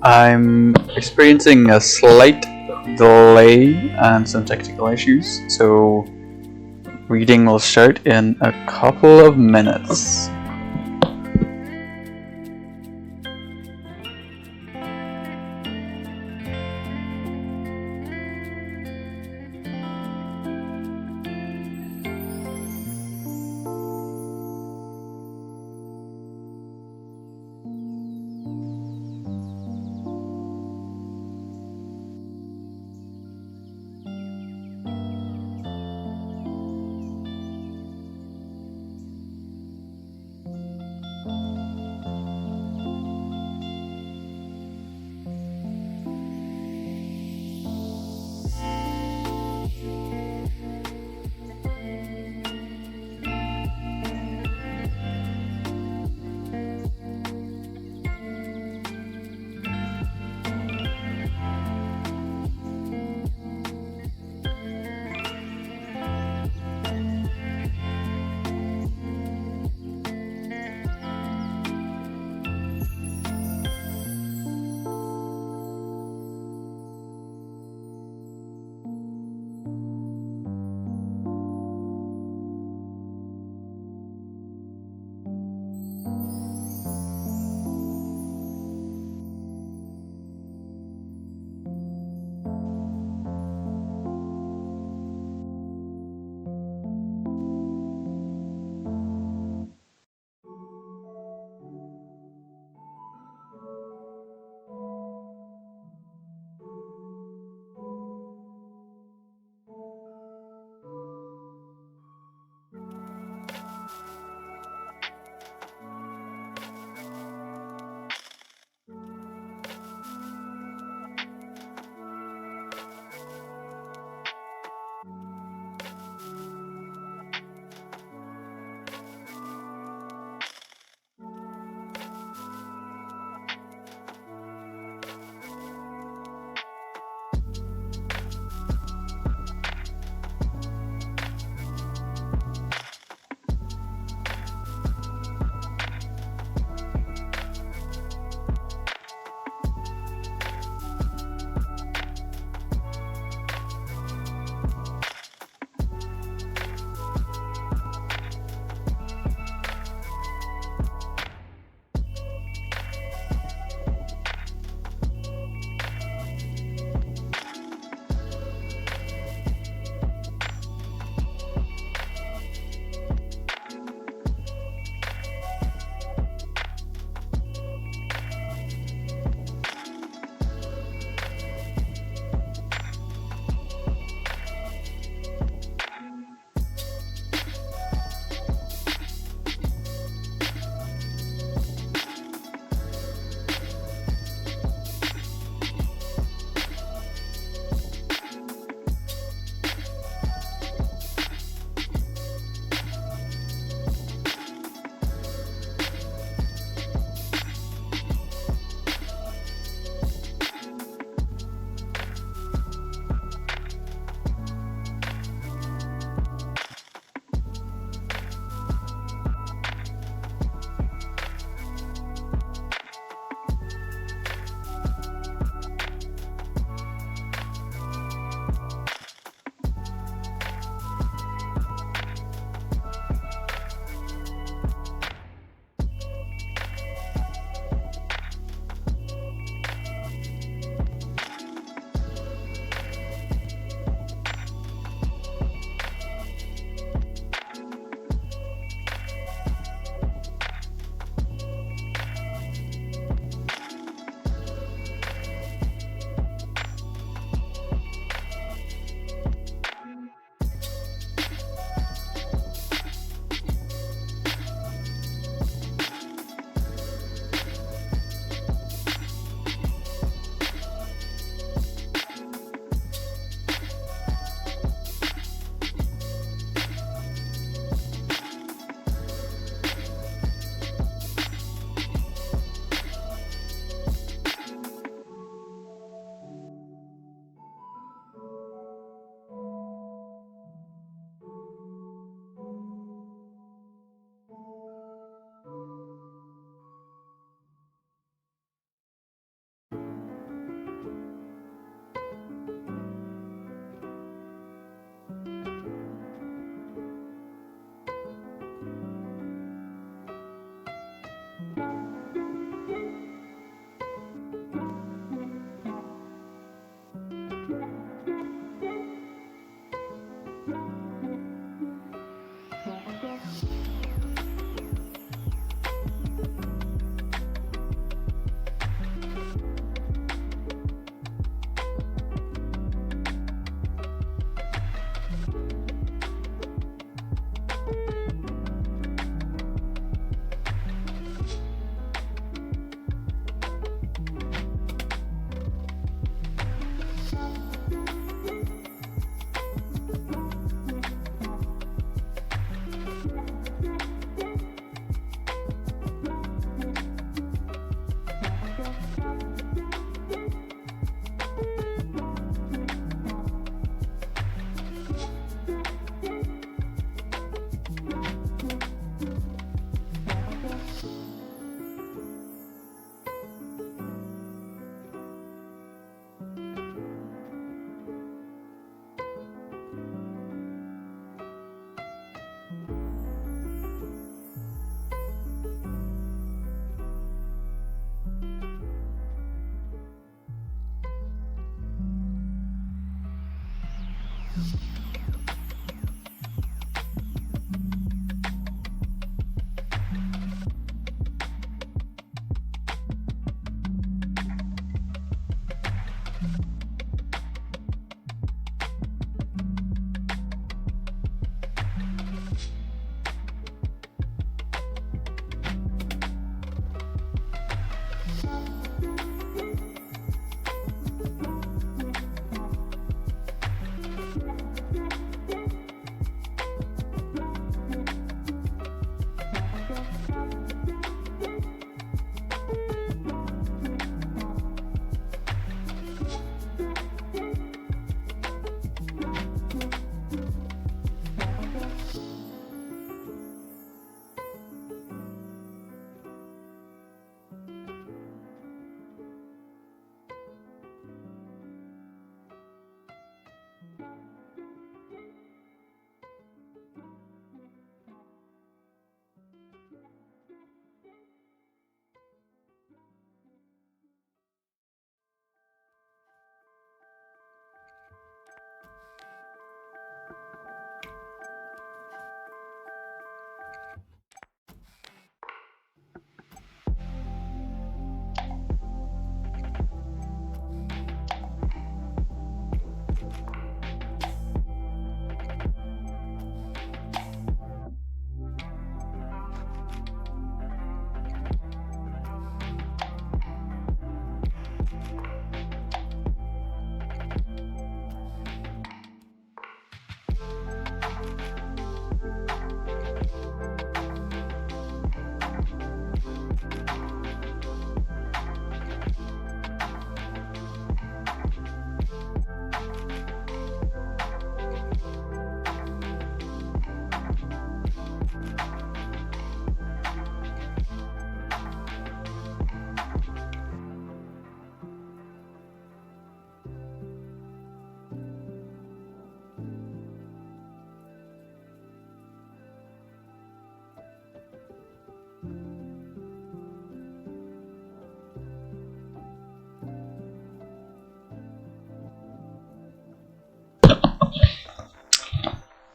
I'm experiencing a slight delay and some technical issues, so reading will start in a couple of minutes.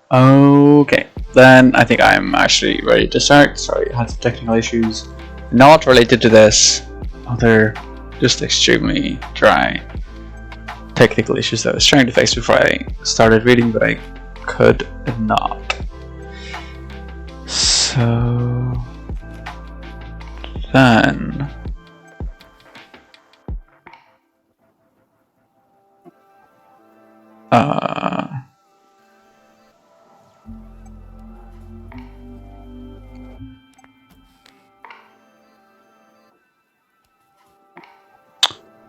Okay, then I think I'm actually ready to start. Sorry, I had some technical issues. Not related to this. Other just extremely dry technical issues that I was trying to fix before I started reading, but I could not. So then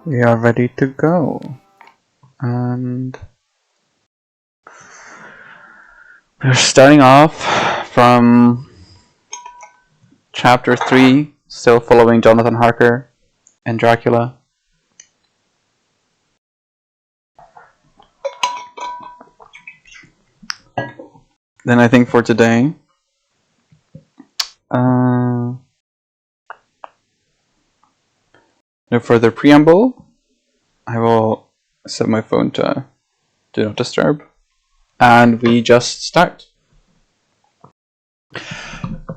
we are ready to go. And we're starting off from chapter 3, still following Jonathan Harker and Dracula. Then I think for today, no further preamble. I will set my phone to do not disturb, and we just start.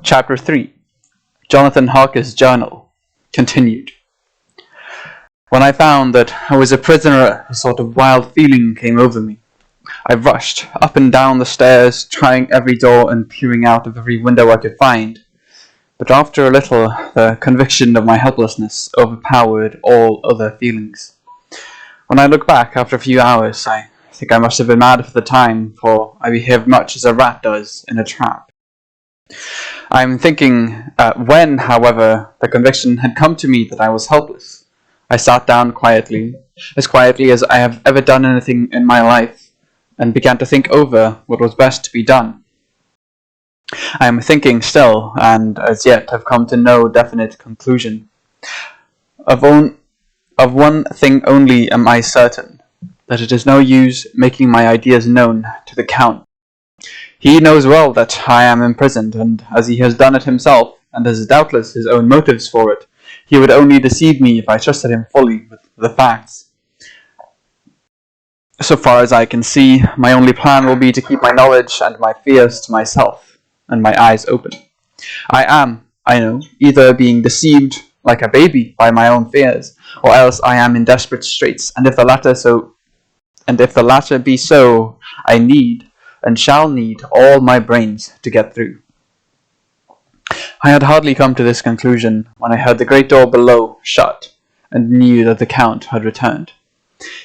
Chapter 3, Jonathan Harker's Journal, continued. When I found that I was a prisoner, a sort of wild feeling came over me. I rushed up and down the stairs, trying every door and peering out of every window I could find. But after a little, the conviction of my helplessness overpowered all other feelings. When I look back after a few hours, I think I must have been mad for the time, for I behaved much as a rat does in a trap. I am thinking, when, however, the conviction had come to me that I was helpless, I sat down quietly as I have ever done anything in my life, and began to think over what was best to be done. I am thinking still, and as yet have come to no definite conclusion. Of one thing only am I certain, that it is no use making my ideas known to the Count. He knows well that I am imprisoned, and as he has done it himself, and has doubtless his own motives for it, he would only deceive me if I trusted him fully with the facts. So far as I can see, my only plan will be to keep my knowledge and my fears to myself, and my eyes open. I am, I know, either being deceived like a baby by my own fears, or else I am in desperate straits, and if the latter be so, I need and shall need all my brains to get through. I had hardly come to this conclusion when I heard the great door below shut, and knew that the Count had returned.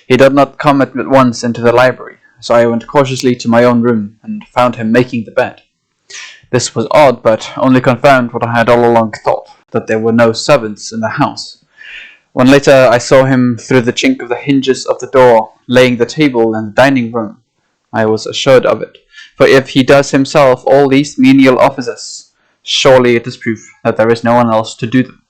He did not come at once into the library, so I went cautiously to my own room and found him making the bed. This was odd, but only confirmed what I had all along thought, that there were no servants in the house. When later I saw him through the chink of the hinges of the door, laying the table in the dining room, I was assured of it, for if he does himself all these menial offices, surely it is proof that there is no one else to do them.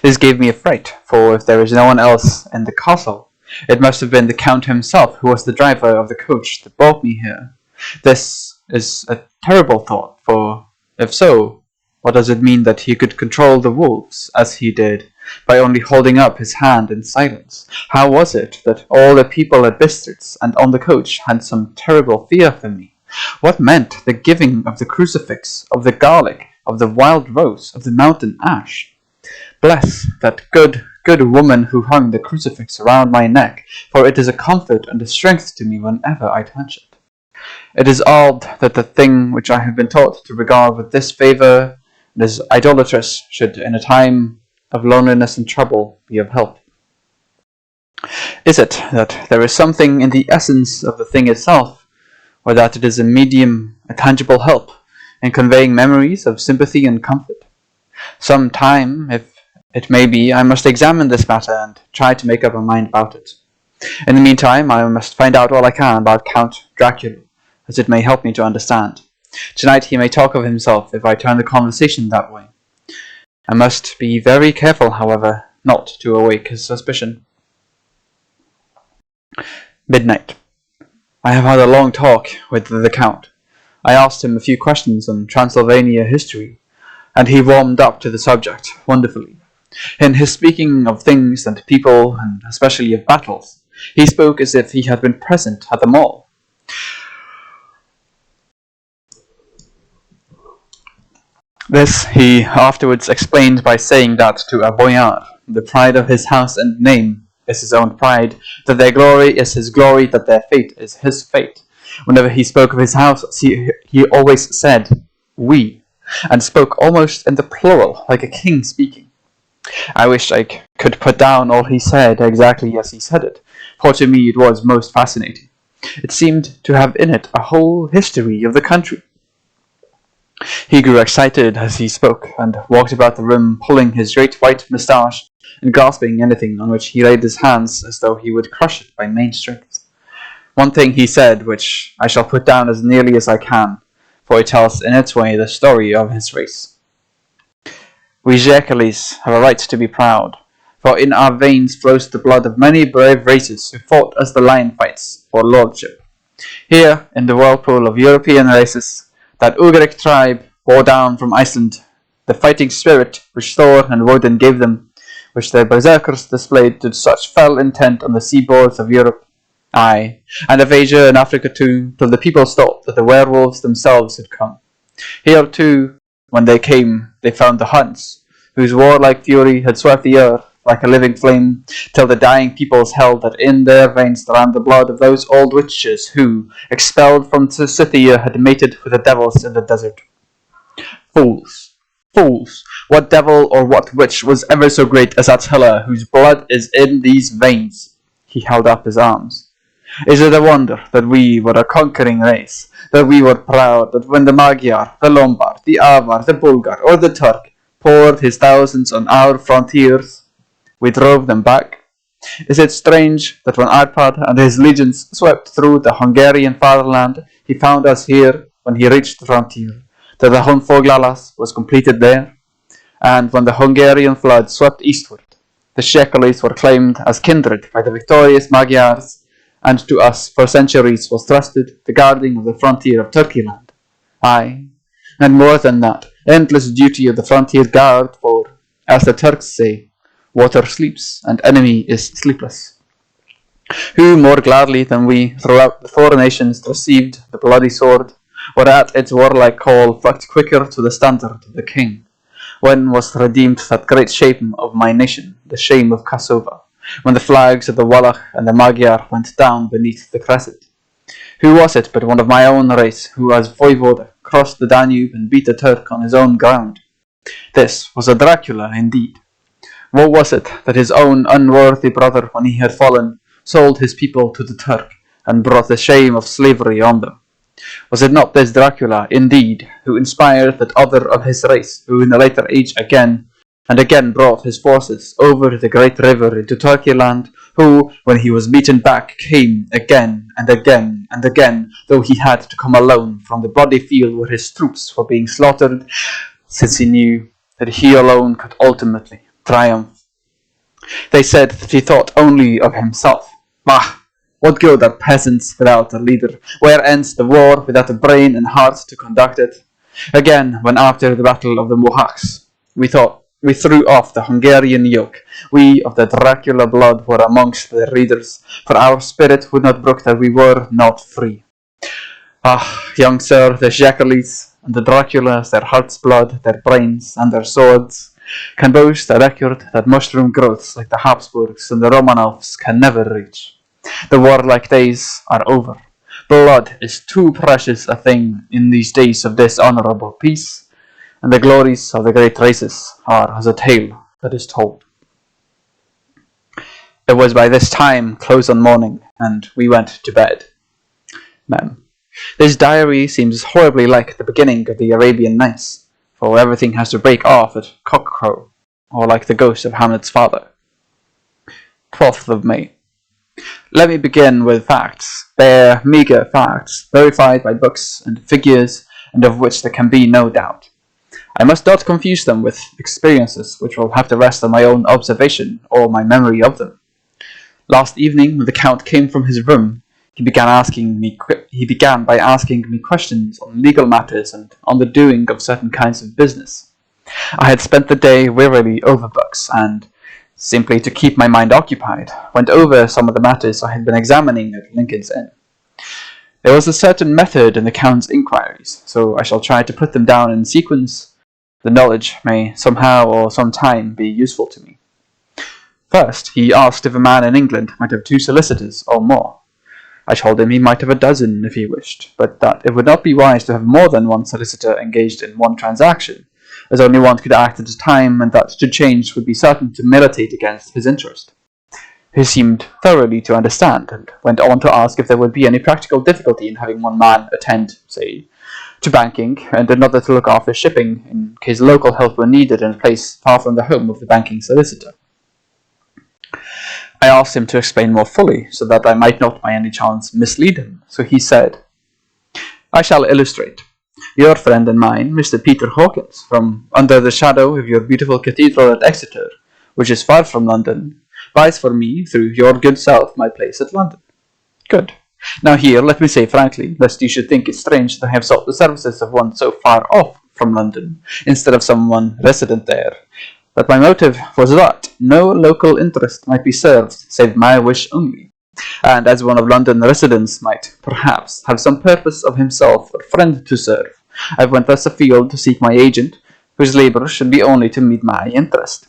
This gave me a fright, for if there is no one else in the castle, it must have been the Count himself who was the driver of the coach that brought me here. This is a terrible thought, for if so, what does it mean that he could control the wolves, as he did, by only holding up his hand in silence? How was it that all the people at Bistritz and on the coach had some terrible fear for me? What meant the giving of the crucifix, of the garlic, of the wild rose, of the mountain ash? Bless that good woman who hung the crucifix around my neck, for it is a comfort and a strength to me whenever I touch it. It is odd that the thing which I have been taught to regard with this favour and as idolatrous should, in a time of loneliness and trouble, be of help. Is it that there is something in the essence of the thing itself, or that it is a medium, a tangible help, in conveying memories of sympathy and comfort? Some time, if it may be, I must examine this matter and try to make up my mind about it. In the meantime, I must find out all I can about Count Dracula, as it may help me to understand. Tonight he may talk of himself if I turn the conversation that way. I must be very careful, however, not to awake his suspicion. Midnight. I have had a long talk with the Count. I asked him a few questions on Transylvania history, and he warmed up to the subject wonderfully. In his speaking of things and people, and especially of battles, he spoke as if he had been present at them all. This he afterwards explained by saying that to a boyar, the pride of his house and name is his own pride, that their glory is his glory, that their fate is his fate. Whenever he spoke of his house, he always said, "we," and spoke almost in the plural, like a king speaking. I wished I could put down all he said exactly as he said it, for to me it was most fascinating. It seemed to have in it a whole history of the country. He grew excited as he spoke, and walked about the room pulling his great white moustache and grasping anything on which he laid his hands as though he would crush it by main strength. One thing he said, which I shall put down as nearly as I can, for it tells in its way the story of his race. We Draculis have a right to be proud, for in our veins flows the blood of many brave races who fought as the lion fights for lordship. Here, in the whirlpool of European races, that Ugric tribe bore down from Iceland the fighting spirit which Thor and Woden gave them, which their berserkers displayed to such fell intent on the seaboards of Europe, aye, and of Asia and Africa too, till the peoples thought that the werewolves themselves had come. Here too, when they came, they found the Huns, whose warlike fury had swept the earth like a living flame, till the dying peoples held that in their veins ran the blood of those old witches who, expelled from Scythia, had mated with the devils in the desert. Fools! Fools! What devil or what witch was ever so great as Attila, whose blood is in these veins? He held up his arms. Is it a wonder that we were a conquering race, that we were proud, that when the Magyar, the Lombard, the Avar, the Bulgar, or the Turk poured his thousands on our frontiers, we drove them back? Is it strange that when Arpad and his legions swept through the Hungarian fatherland, he found us here when he reached the frontier, that the Honfoglalas was completed there? And when the Hungarian flood swept eastward, the Szekalis were claimed as kindred by the victorious Magyars, and to us for centuries was trusted the guarding of the frontier of Turkeyland. Aye, and more than that, endless duty of the frontier guard, for, as the Turks say, water sleeps and enemy is sleepless. Who more gladly than we throughout the four nations received the bloody sword, or at its warlike call flocked quicker to the standard of the king? When was redeemed that great shame of my nation, the shame of Kosovo, when the flags of the Wallach and the Magyar went down beneath the crescent? Who was it but one of my own race who as voivode crossed the Danube and beat the Turk on his own ground? This was a Dracula indeed. What was it that his own unworthy brother, when he had fallen, sold his people to the Turk, and brought the shame of slavery on them? Was it not this Dracula, indeed, who inspired that other of his race, who in a later age again and again brought his forces over the great river into Turkey land, who, when he was beaten back, came again and again and again, though he had to come alone from the bloody field where his troops were being slaughtered, since he knew that he alone could ultimately triumph? They said that he thought only of himself. Bah! What good are peasants without a leader? Where ends the war without a brain and heart to conduct it? Again, when after the battle of the Mohawks, we threw off the Hungarian yoke, we of the Dracula blood were amongst the readers, for our spirit would not brook that we were not free. Ah, young sir, the Jacquelies and the Draculas, their heart's blood, their brains, and their swords, can boast a record that mushroom growths like the Habsburgs and the Romanovs can never reach. The warlike days are over. Blood is too precious a thing in these days of dishonourable peace, and the glories of the great races are as a tale that is told. It was by this time close on morning, and we went to bed. Mem. This diary seems horribly like the beginning of the Arabian Nights, for everything has to break off at cockcrow, or like the ghost of Hamlet's father. 12th of May. Let me begin with facts, bare, meagre facts, verified by books and figures, and of which there can be no doubt. I must not confuse them with experiences which will have to rest on my own observation or my memory of them. Last evening, when the Count came from his room, he began by asking me questions on legal matters and on the doing of certain kinds of business. I had spent the day wearily over books, and, simply to keep my mind occupied, went over some of the matters I had been examining at Lincoln's Inn. There was a certain method in the Count's inquiries, so I shall try to put them down in sequence. The knowledge may somehow or sometime be useful to me. First, he asked if a man in England might have 2 solicitors or more. I told him he might have a dozen if he wished, but that it would not be wise to have more than one solicitor engaged in one transaction, as only one could act at a time, and that to change would be certain to militate against his interest. He seemed thoroughly to understand, and went on to ask if there would be any practical difficulty in having one man attend, say, to banking, and another to look after shipping, in case local help were needed in a place far from the home of the banking solicitor. I asked him to explain more fully, so that I might not by any chance mislead him, so he said, I shall illustrate. Your friend and mine, Mr. Peter Hawkins, from under the shadow of your beautiful cathedral at Exeter, which is far from London, buys for me, through your good self, my place at London. Good. Now here, let me say frankly, lest you should think it strange that I have sought the services of one so far off from London, instead of someone resident there, that my motive was that no local interest might be served, save my wish only, and as one of London residents might, perhaps, have some purpose of himself or friend to serve, I went thus afield to seek my agent, whose labour should be only to meet my interest.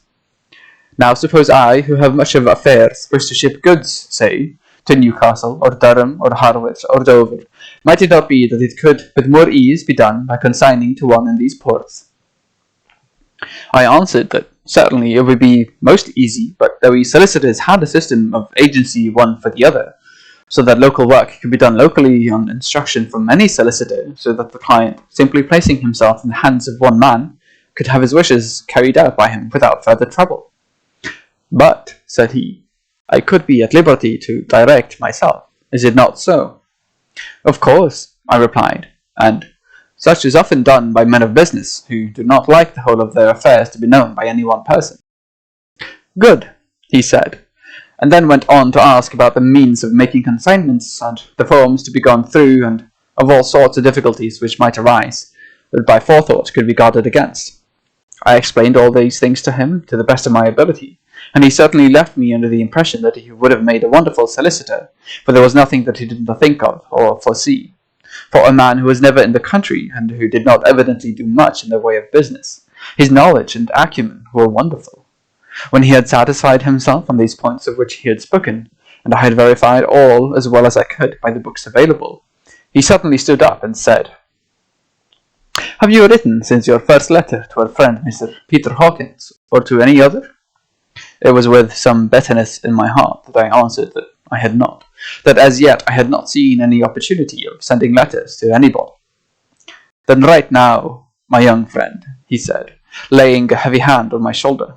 Now suppose I, who have much of affairs, wish to ship goods, say, to Newcastle, or Durham, or Harwich, or Dover, might it not be that it could with more ease be done by consigning to one in these ports? I answered that certainly it would be most easy, but that we solicitors had a system of agency one for the other, so that local work could be done locally on instruction from any solicitor, so that the client, simply placing himself in the hands of one man, could have his wishes carried out by him without further trouble. But, said he, I could be at liberty to direct myself. Is it not so? Of course, I replied, and such is often done by men of business, who do not like the whole of their affairs to be known by any one person. Good, he said, and then went on to ask about the means of making consignments, and the forms to be gone through, and of all sorts of difficulties which might arise, that by forethought could be guarded against. I explained all these things to him, to the best of my ability, and he certainly left me under the impression that he would have made a wonderful solicitor, for there was nothing that he did not think of or foresee. For a man who was never in the country, and who did not evidently do much in the way of business, his knowledge and acumen were wonderful. When he had satisfied himself on these points of which he had spoken, and I had verified all as well as I could by the books available, he suddenly stood up and said, "Have you written since your first letter to our friend Mr. Peter Hawkins, or to any other?" It was with some bitterness in my heart that I answered that I had not, that as yet I had not seen any opportunity of sending letters to anybody. "Then write now, my young friend," he said, laying a heavy hand on my shoulder.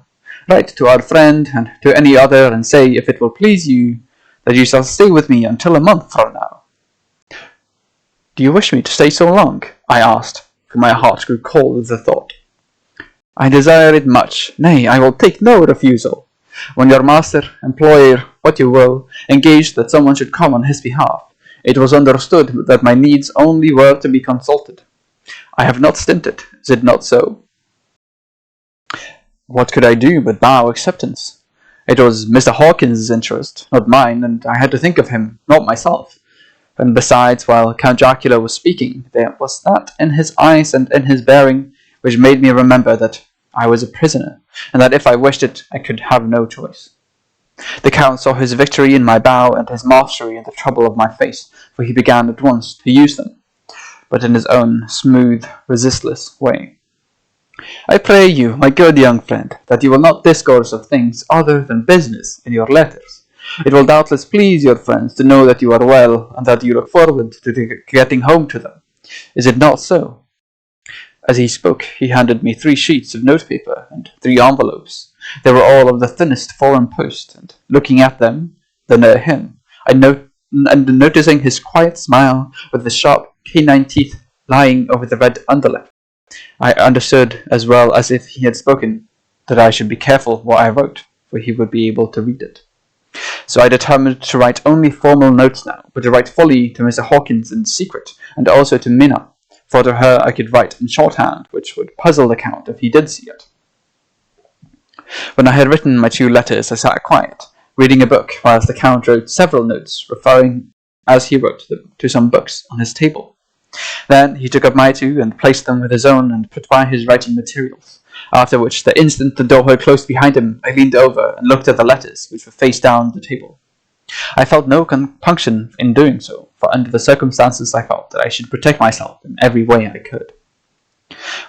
"Write to our friend and to any other, and say, if it will please you, that you shall stay with me until a month from now." "Do you wish me to stay so long?" I asked, for my heart grew cold at the thought. "I desire it much. Nay, I will take no refusal. When your master, employer, what you will, engaged that someone should come on his behalf, it was understood that my needs only were to be consulted. I have not stinted, is it not so?" What could I do but bow acceptance? It was Mr. Hawkins' interest, not mine, and I had to think of him, not myself. And besides, while Count Dracula was speaking, there was that in his eyes and in his bearing which made me remember that I was a prisoner, and that if I wished it, I could have no choice. The Count saw his victory in my bow and his mastery in the trouble of my face, for he began at once to use them, but in his own smooth, resistless way. "I pray you, my good young friend, that you will not discourse of things other than business in your letters. It will doubtless please your friends to know that you are well, and that you look forward to getting home to them. Is it not so?" As he spoke, he handed me 3 sheets of notepaper and 3 envelopes. They were all of the thinnest foreign post, and looking at them, then at him, and noticing his quiet smile with the sharp canine teeth lying over the red underlip, I understood as well as if he had spoken that I should be careful what I wrote, for he would be able to read it. So I determined to write only formal notes now, but to write fully to Mr. Hawkins in secret, and also to Minna, for to her I could write in shorthand, which would puzzle the Count if he did see it. When I had written my 2 letters, I sat quiet, reading a book, whilst the Count wrote several notes, referring, as he wrote them, to some books on his table. Then he took up my 2 and placed them with his own and put by his writing materials, after which, the instant the door had closed behind him, I leaned over and looked at the letters, which were face down on the table. I felt no compunction in doing so, for under the circumstances I felt that I should protect myself in every way I could.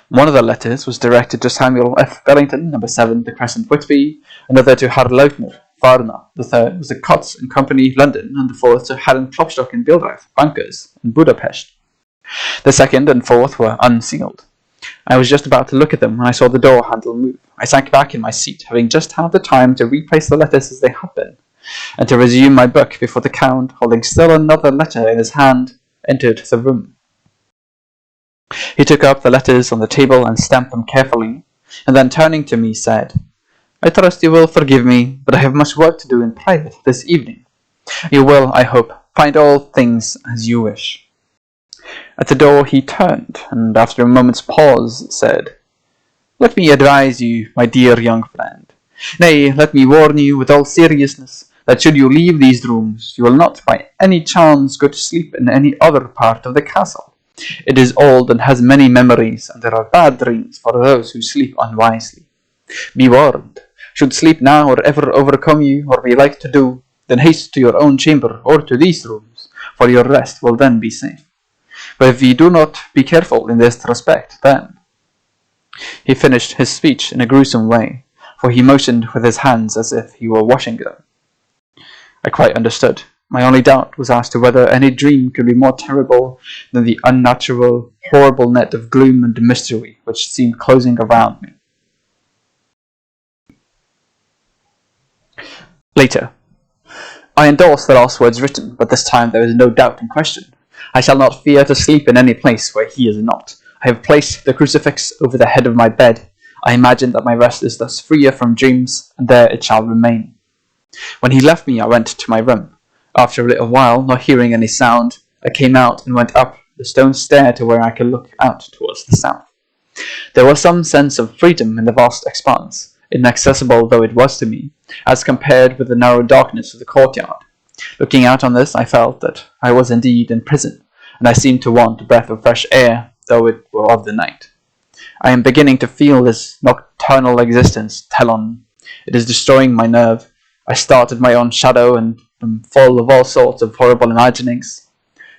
One of the letters was directed to Samuel F. Bellington, No. 7, The Crescent, Whitby, another to Herr Leutner, Varna, the third was to Kotz and Company, London, and the fourth to Herren Klopstock and Bildreich, bankers, in Budapest. The second and fourth were unsealed. I was just about to look at them when I saw the door handle move. I sank back in my seat, having just had the time to replace the letters as they had been, and to resume my book before the Count, holding still another letter in his hand, entered the room. He took up the letters on the table and stamped them carefully, and then turning to me said, "I trust you will forgive me, but I have much work to do in private this evening. You will, I hope, find all things as you wish." At the door he turned, and after a moment's pause said, "Let me advise you, my dear young friend, nay, let me warn you with all seriousness, that should you leave these rooms, you will not by any chance go to sleep in any other part of the castle. It is old and has many memories, and there are bad dreams for those who sleep unwisely. Be warned. Should sleep now or ever overcome you, or be like to do, then haste to your own chamber or to these rooms, for your rest will then be safe. But if you do not be careful in this respect, then—" He finished his speech in a gruesome way, for he motioned with his hands as if he were washing them. I quite understood. My only doubt was as to whether any dream could be more terrible than the unnatural, horrible net of gloom and mystery which seemed closing around me. Later. I endorse the last words written, but this time there is no doubt in question. I shall not fear to sleep in any place where he is not. I have placed the crucifix over the head of my bed. I imagine that my rest is thus freer from dreams, and there it shall remain. When he left me, I went to my room. After a little while, not hearing any sound, I came out and went up the stone stair to where I could look out towards the south. There was some sense of freedom in the vast expanse, inaccessible though it was to me, as compared with the narrow darkness of the courtyard. Looking out on this, I felt that I was indeed in prison, and I seemed to want a breath of fresh air, though it were of the night. I am beginning to feel this nocturnal existence tell on. It is destroying my nerve. I start at my own shadow and am full of all sorts of horrible imaginings.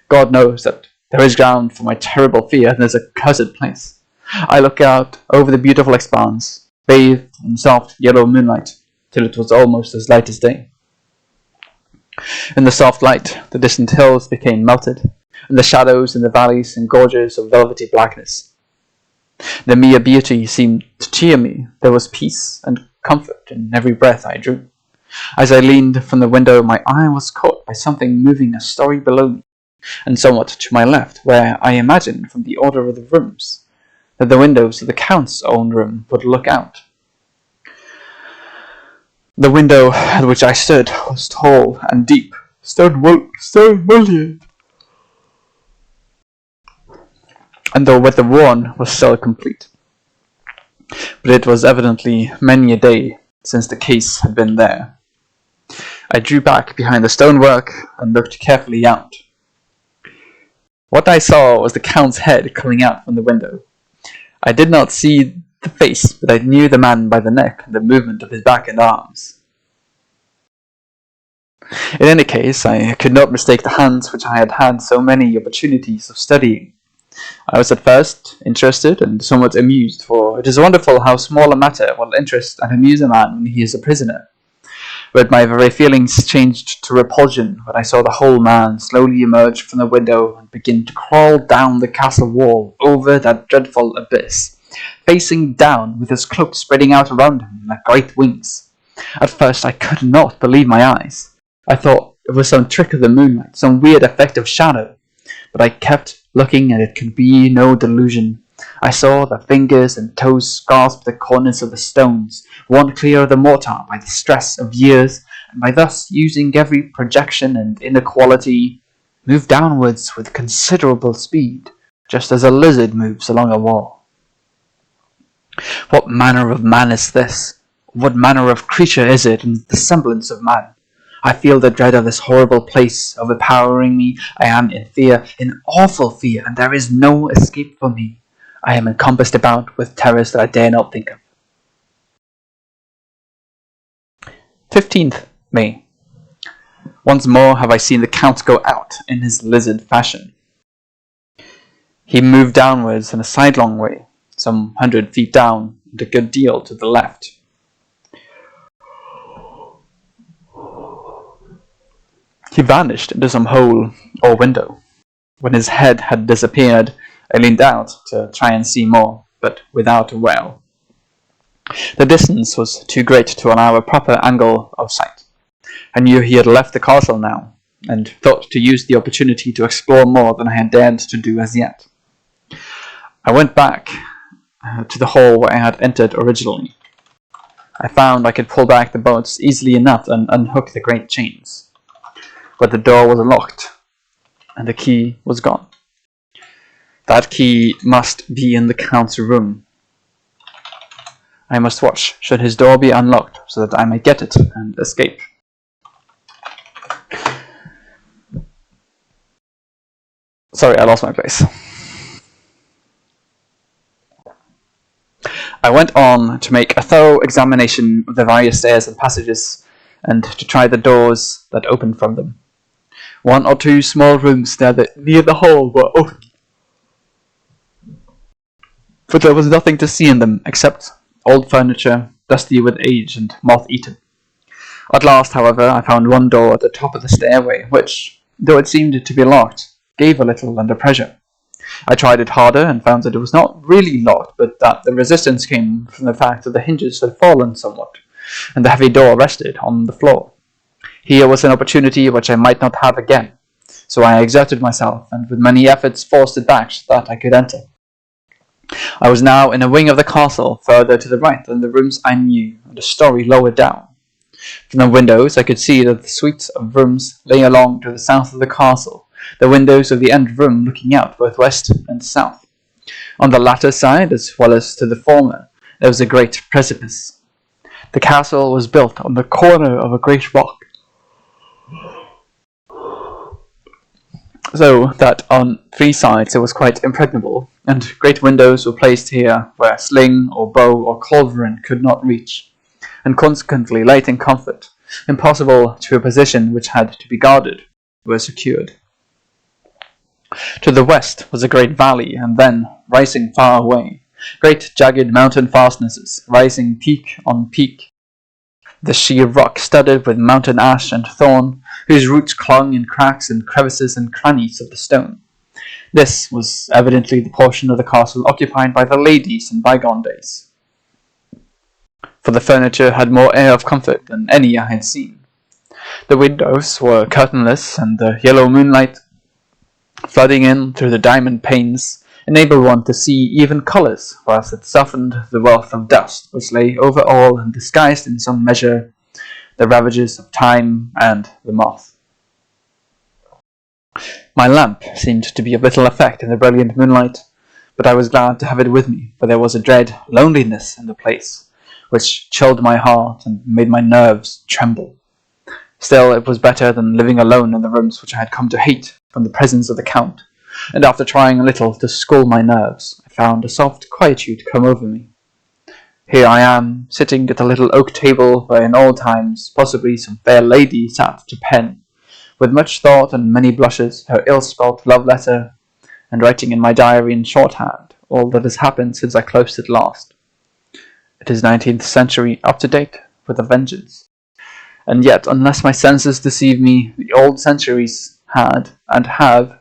God knows that there is ground for my terrible fear in this accursed place. I look out over the beautiful expanse, bathed in soft yellow moonlight, till it was almost as light as day. In the soft light, the distant hills became melted, and the shadows in the valleys and gorges of velvety blackness. The mere beauty seemed to cheer me. There was peace and comfort in every breath I drew. As I leaned from the window, my eye was caught by something moving a story below me, and somewhat to my left, where I imagined, from the order of the rooms, that the windows of the Count's own room would look out. The window at which I stood was tall and deep, stone mullioned, and the weather-worn was still complete. But it was evidently many a day since the case had been there. I drew back behind the stonework and looked carefully out. What I saw was the Count's head coming out from the window. I did not see the face, but I knew the man by the neck and the movement of his back and arms. In any case, I could not mistake the hands which I had had so many opportunities of studying. I was at first interested and somewhat amused, for it is wonderful how small a matter will interest and amuse a man when he is a prisoner. But my very feelings changed to repulsion when I saw the whole man slowly emerge from the window and begin to crawl down the castle wall over that dreadful abyss, facing down with his cloak spreading out around him like great wings. At first I could not believe my eyes. I thought it was some trick of the moonlight, some weird effect of shadow, but I kept looking and it could be no delusion. I saw the fingers and toes grasp the corners of the stones, worn clear of the mortar by the stress of years, and by thus using every projection and inequality, move downwards with considerable speed, just as a lizard moves along a wall. What manner of man is this? What manner of creature is it in the semblance of man? I feel the dread of this horrible place overpowering me. I am in fear, in awful fear, and there is no escape for me. I am encompassed about with terrors that I dare not think of. 15th May. Once more have I seen the Count go out in his lizard fashion. He moved downwards in a sidelong way, some 100 feet down, and a good deal to the left. He vanished into some hole or window. When his head had disappeared, I leaned out to try and see more, but without avail. The distance was too great to allow a proper angle of sight. I knew he had left the castle now, and thought to use the opportunity to explore more than I had dared to do as yet. I went back to the hall where I had entered originally. I found I could pull back the bolts easily enough and unhook the great chains. But the door was locked, and the key was gone. That key must be in the Count's room. I must watch, should his door be unlocked, so that I may get it and escape. Sorry, I lost my place. I went on to make a thorough examination of the various stairs and passages, and to try the doors that opened from them. One or two small rooms near the hall were open, but there was nothing to see in them except old furniture, dusty with age and moth-eaten. At last, however, I found one door at the top of the stairway, which, though it seemed to be locked, gave a little under pressure. I tried it harder and found that it was not really locked, but that the resistance came from the fact that the hinges had fallen somewhat, and the heavy door rested on the floor. Here was an opportunity which I might not have again, so I exerted myself, and with many efforts forced it back so that I could enter. I was now in a wing of the castle, further to the right than the rooms I knew, and a story lower down. From the windows I could see that the suite of rooms lay along to the south of the castle, the windows of the end room looking out both west and south. On the latter side, as well as to the former, there was a great precipice. The castle was built on the corner of a great rock, so that on 3 sides it was quite impregnable, and great windows were placed here where sling or bow or culverin could not reach, and consequently light and comfort, impossible to a position which had to be guarded, were secured. To the west was a great valley, and then, rising far away, great jagged mountain fastnesses, rising peak on peak, the sheer rock studded with mountain ash and thorn, whose roots clung in cracks and crevices and crannies of the stone. This was evidently the portion of the castle occupied by the ladies in bygone days, for the furniture had more air of comfort than any I had seen. The windows were curtainless, and the yellow moonlight, flooding in through the diamond panes, enabled one to see even colours, whilst it softened the wealth of dust which lay over all and disguised in some measure the ravages of time and the moth. My lamp seemed to be of little effect in the brilliant moonlight, but I was glad to have it with me, for there was a dread loneliness in the place, which chilled my heart and made my nerves tremble. Still, it was better than living alone in the rooms which I had come to hate from the presence of the Count, and after trying a little to school my nerves, I found a soft quietude come over me. Here I am, sitting at a little oak table where in old times possibly some fair lady sat to pen, with much thought and many blushes, her ill-spelt love letter, and writing in my diary in shorthand all that has happened since I closed it last. It is 19th century, up to date, with a vengeance. And yet, unless my senses deceive me, the old centuries had, and have,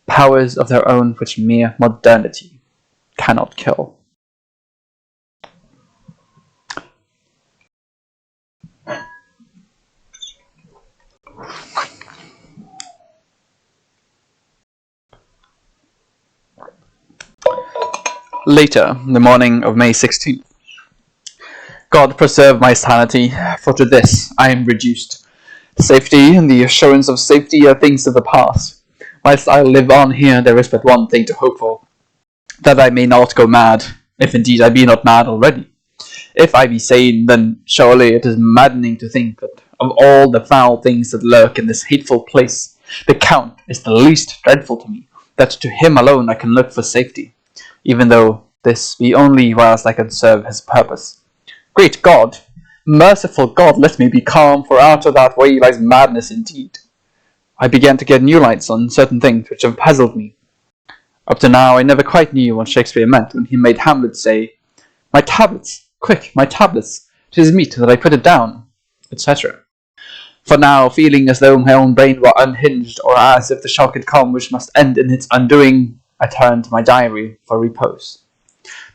powers of their own which mere modernity cannot kill. Later, the morning of May 16th. God preserve my sanity, for to this I am reduced. Safety and the assurance of safety are things of the past. Whilst I live on here, there is but one thing to hope for, that I may not go mad, if indeed I be not mad already. If I be sane, then surely it is maddening to think that of all the foul things that lurk in this hateful place, the Count is the least dreadful to me, that to him alone I can look for safety, even though this be only whilst I can serve his purpose. Great God! Merciful God, let me be calm, for out of that way lies madness indeed. I began to get new lights on certain things which have puzzled me. Up to now I never quite knew what Shakespeare meant when he made Hamlet say, "My tablets! Quick, my tablets! 'Tis meet that I put it down," etc. For now, feeling as though my own brain were unhinged, or as if the shock had come which must end in its undoing, I turned to my diary for repose.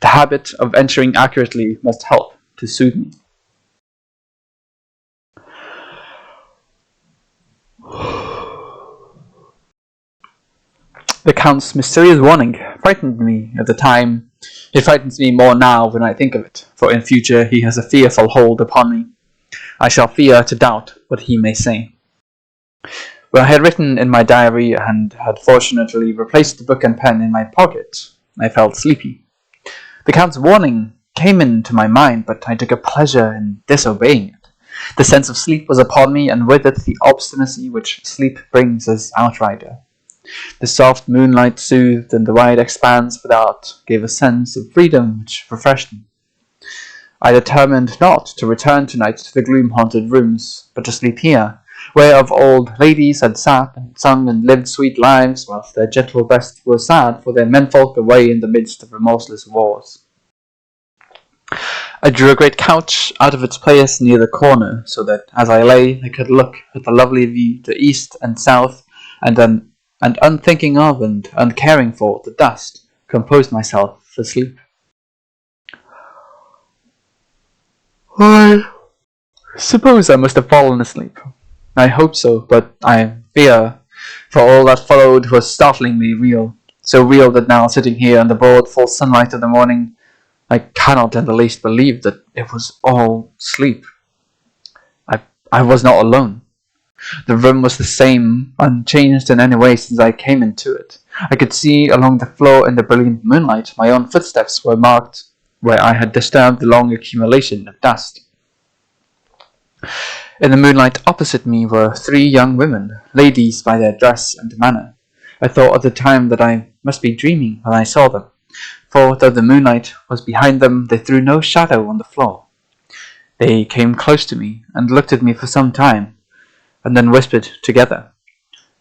The habit of entering accurately must help to soothe me. The Count's mysterious warning frightened me at the time. It frightens me more now when I think of it, for in future he has a fearful hold upon me. I shall fear to doubt what he may say. When I had written in my diary and had fortunately replaced the book and pen in my pocket, I felt sleepy. The Count's warning came into my mind, but I took a pleasure in disobeying it. The sense of sleep was upon me, and with it the obstinacy which sleep brings as outrider. The soft moonlight soothed, and the wide expanse without gave a sense of freedom which refreshed me. I determined not to return tonight to the gloom-haunted rooms, but to sleep here, where of old ladies had sat and sung and lived sweet lives, whilst their gentle breasts were sad for their menfolk away in the midst of remorseless wars. I drew a great couch out of its place near the corner, so that as I lay I could look at the lovely view to east and south, and unthinking of and uncaring for the dust, composed myself for sleep. I suppose I must have fallen asleep. I hope so, but I fear, for all that followed was startlingly real, so real that now, sitting here in the broad full sunlight of the morning, I cannot in the least believe that it was all sleep. I was not alone. The room was the same, unchanged in any way since I came into it. I could see along the floor in the brilliant moonlight my own footsteps were marked where I had disturbed the long accumulation of dust. In the moonlight opposite me were 3 young women, ladies by their dress and manner. I thought at the time that I must be dreaming when I saw them, for though the moonlight was behind them, they threw no shadow on the floor. They came close to me and looked at me for some time, and then whispered together.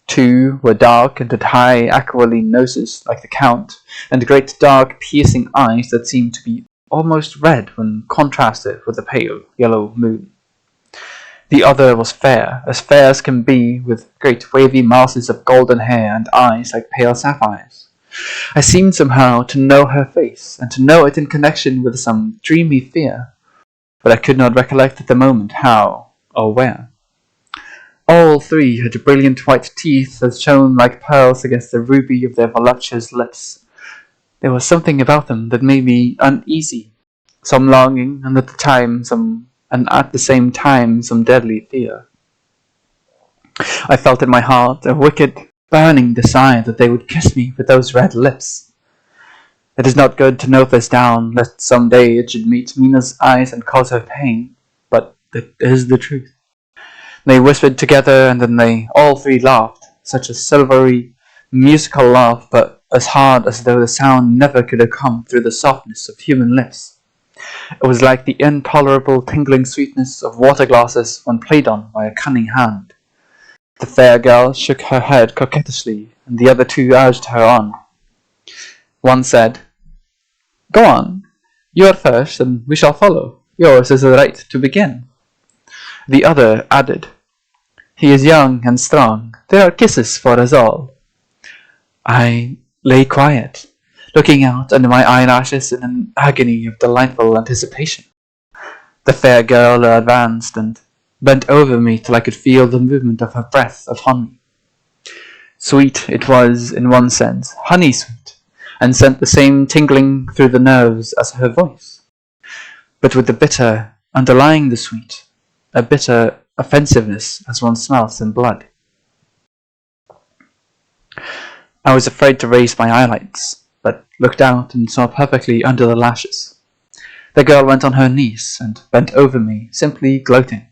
2 were dark and had high aquiline noses like the Count, and great dark piercing eyes that seemed to be almost red when contrasted with the pale yellow moon. The other was fair as can be, with great wavy masses of golden hair and eyes like pale sapphires. I seemed somehow to know her face, and to know it in connection with some dreamy fear, but I could not recollect at the moment how or where. All 3 had brilliant white teeth that shone like pearls against the ruby of their voluptuous lips. There was something about them that made me uneasy, some longing, and at the same time some deadly fear. I felt in my heart a wicked, burning desire that they would kiss me with those red lips. It is not good to note this down, lest some day it should meet Mina's eyes and cause her pain, but it is the truth. They whispered together, and then they all 3 laughed, such a silvery, musical laugh, but as hard as though the sound never could have come through the softness of human lips. It was like the intolerable tingling sweetness of water glasses when played on by a cunning hand. The fair girl shook her head coquettishly, and the other 2 urged her on. One said, "Go on. You are first, and we shall follow. Yours is the right to begin." The other added, "He is young and strong. There are kisses for us all." I lay quiet, looking out under my eyelashes in an agony of delightful anticipation. The fair girl advanced and bent over me till I could feel the movement of her breath upon me. Sweet it was in one sense, honey-sweet, and sent the same tingling through the nerves as her voice, but with the bitter underlying the sweet, a bitter offensiveness as one smells in blood. I was afraid to raise my eyelids, but looked out and saw perfectly under the lashes. The girl went on her knees and bent over me, simply gloating.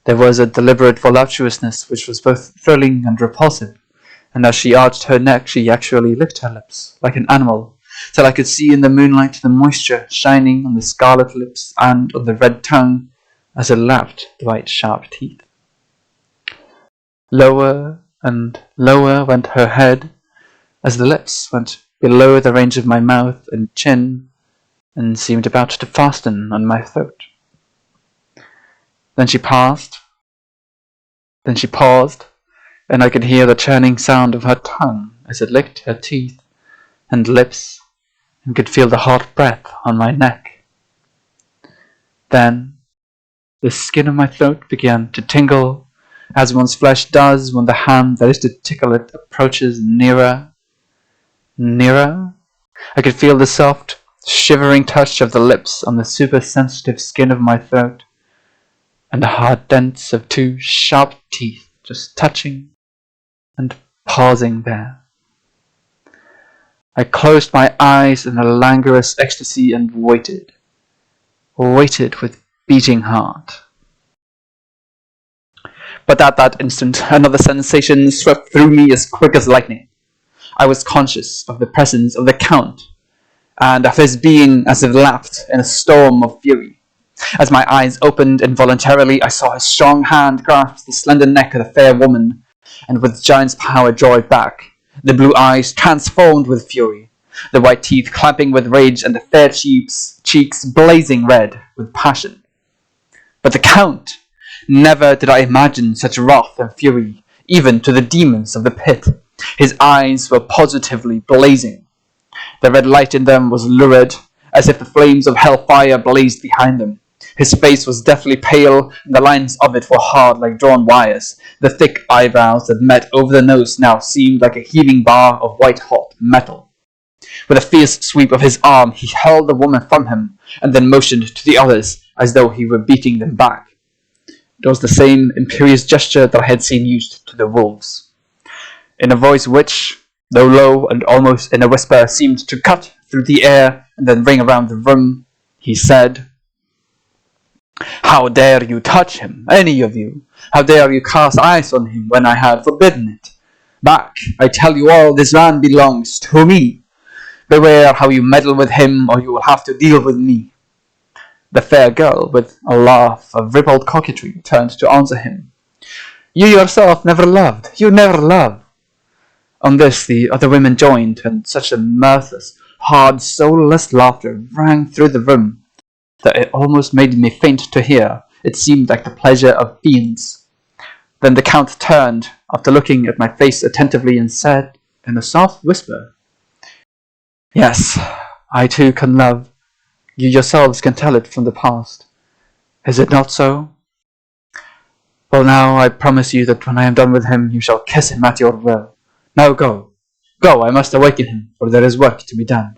There was a deliberate voluptuousness which was both thrilling and repulsive, and as she arched her neck she actually licked her lips, like an animal, till I could see in the moonlight the moisture shining on the scarlet lips and on the red tongue as it lapped the white sharp teeth. Lower and lower went her head, as the lips went below the range of my mouth and chin, and seemed about to fasten on my throat. Then she paused, and I could hear the churning sound of her tongue as it licked her teeth and lips, and could feel the hot breath on my neck. Then the skin of my throat began to tingle, as one's flesh does when the hand that is to tickle it approaches nearer. Nearer? I could feel the soft, shivering touch of the lips on the super-sensitive skin of my throat, and the hard dents of 2 sharp teeth just touching and pausing there. I closed my eyes in a languorous ecstasy and waited with beating heart. But at that instant, another sensation swept through me as quick as lightning. I was conscious of the presence of the Count, and of his being as if lapped in a storm of fury. As my eyes opened involuntarily, I saw his strong hand grasp the slender neck of the fair woman, and with giant's power draw it back, the blue eyes transformed with fury, the white teeth clamping with rage, and the fair cheeks blazing red with passion. But the Count! Never did I imagine such wrath and fury, even to the demons of the pit. His eyes were positively blazing. The red light in them was lurid, as if the flames of hellfire blazed behind them. His face was deathly pale, and the lines of it were hard like drawn wires. The thick eyebrows that met over the nose now seemed like a heaving bar of white-hot metal. With a fierce sweep of his arm, he hurled the woman from him, and then motioned to the others as though he were beating them back. It was the same imperious gesture that I had seen used to the wolves. In a voice which, though low and almost in a whisper, seemed to cut through the air and then ring around the room, he said, How dare you touch him, any of you? How dare you cast eyes on him when I had forbidden it? Back, I tell you all, this man belongs to me. Beware how you meddle with him, or you will have to deal with me. The fair girl, with a laugh of ribald coquetry, turned to answer him. You yourself never loved. You never loved. On this the other women joined, and such a mirthless, hard, soulless laughter rang through the room that it almost made me faint to hear. It seemed like the pleasure of fiends. Then the Count turned, after looking at my face attentively, and said, in a soft whisper, Yes, I too can love. You yourselves can tell it from the past. Is it not so? Well, now I promise you that when I am done with him, you shall kiss him at your will. Now go. Go, I must awaken him, for there is work to be done.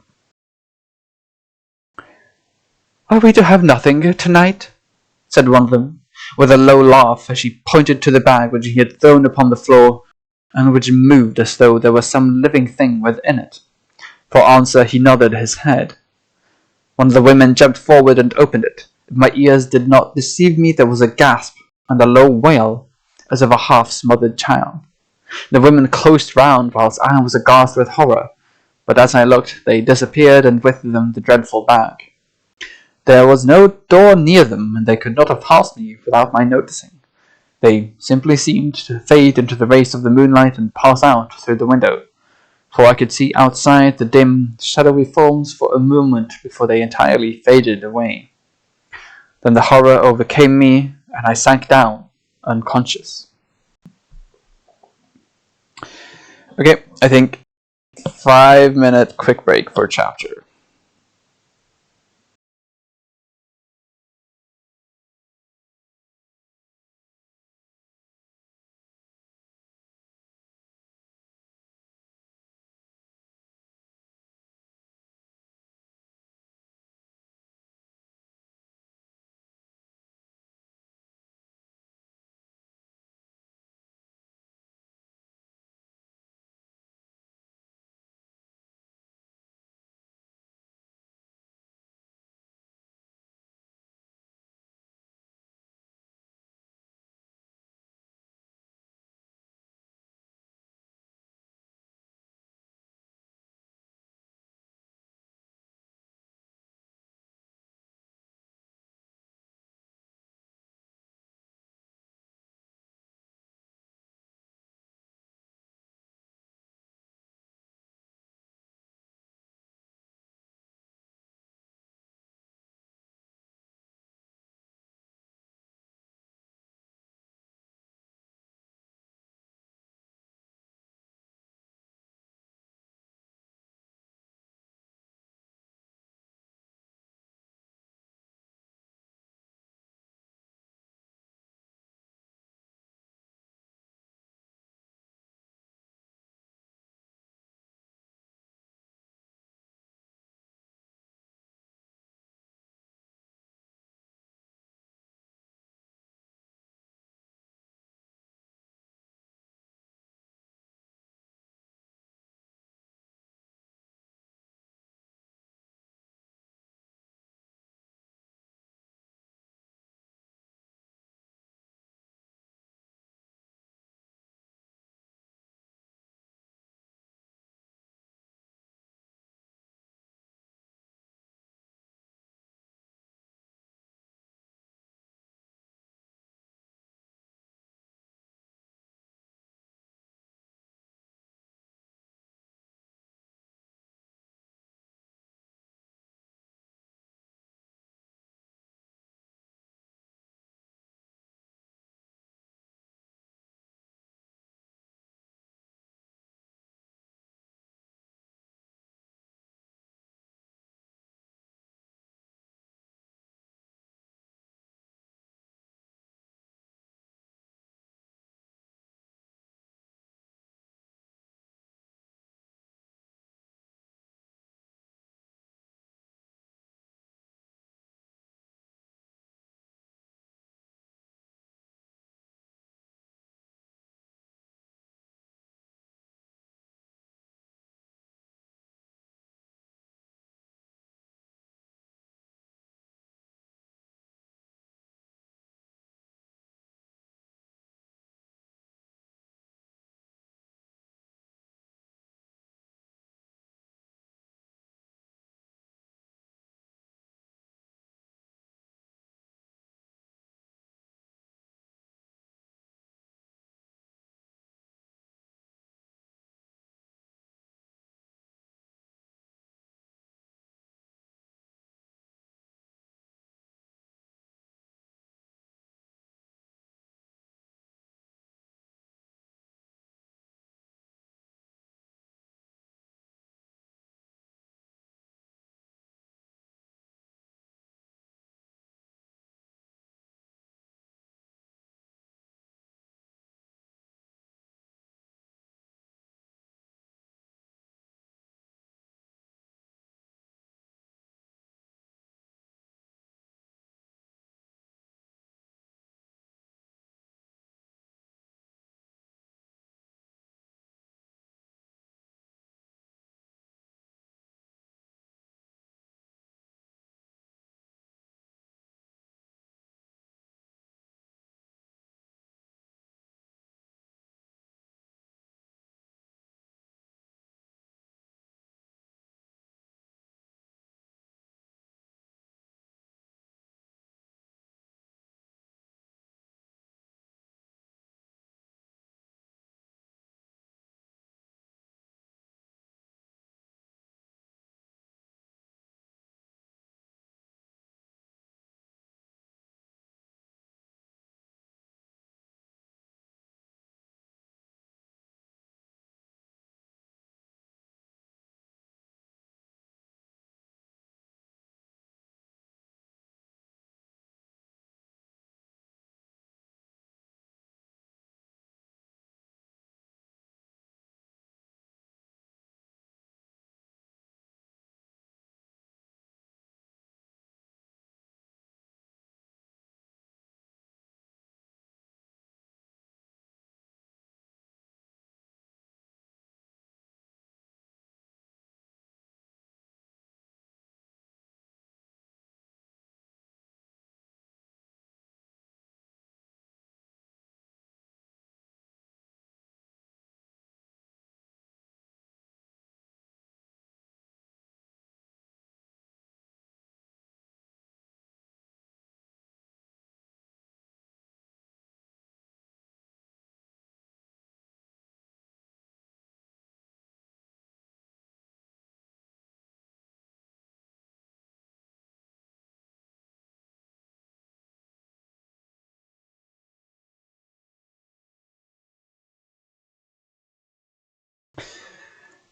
Are we to have nothing tonight? Said one of them, with a low laugh as she pointed to the bag which he had thrown upon the floor, and which moved as though there was some living thing within it. For answer he nodded his head. One of the women jumped forward and opened it. If my ears did not deceive me, there was a gasp and a low wail, as of a half-smothered child. The women closed round, whilst I was aghast with horror, but as I looked, they disappeared, and with them the dreadful bag. There was no door near them, and they could not have passed me without my noticing. They simply seemed to fade into the rays of the moonlight and pass out through the window, for I could see outside the dim, shadowy forms for a moment before they entirely faded away. Then the horror overcame me, and I sank down, unconscious. Okay, I think 5-minute quick break for chapter.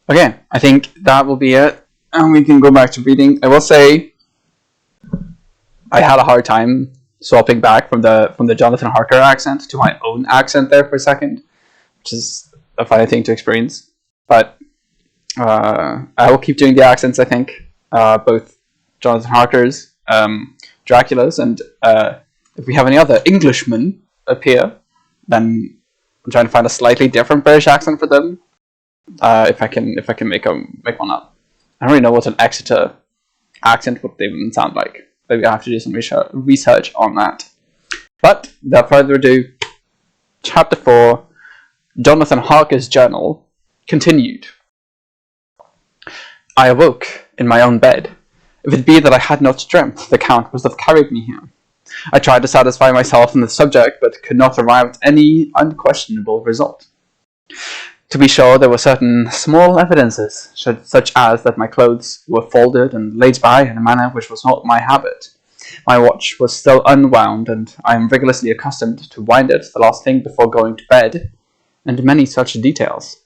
Okay, I think that will be it, and we can go back to reading. I will say I had a hard time swapping back from the Jonathan Harker accent to my own accent there for a second, which is a funny thing to experience. But I will keep doing the accents. I think both Jonathan Harker's, Dracula's, and if we have any other Englishmen appear, then I'm trying to find a slightly different British accent for them. If I can make one up. I don't really know what an Exeter accent would even sound like. Maybe I have to do some research on that. But without further ado, Chapter 4, Jonathan Harker's Journal, continued. I awoke in my own bed. If it be that I had not dreamt, the Count must have carried me here. I tried to satisfy myself on the subject, but could not arrive at any unquestionable result. To be sure, there were certain small evidences, such as that my clothes were folded and laid by in a manner which was not my habit. My watch was still unwound, and I am rigorously accustomed to wind it the last thing before going to bed, and many such details.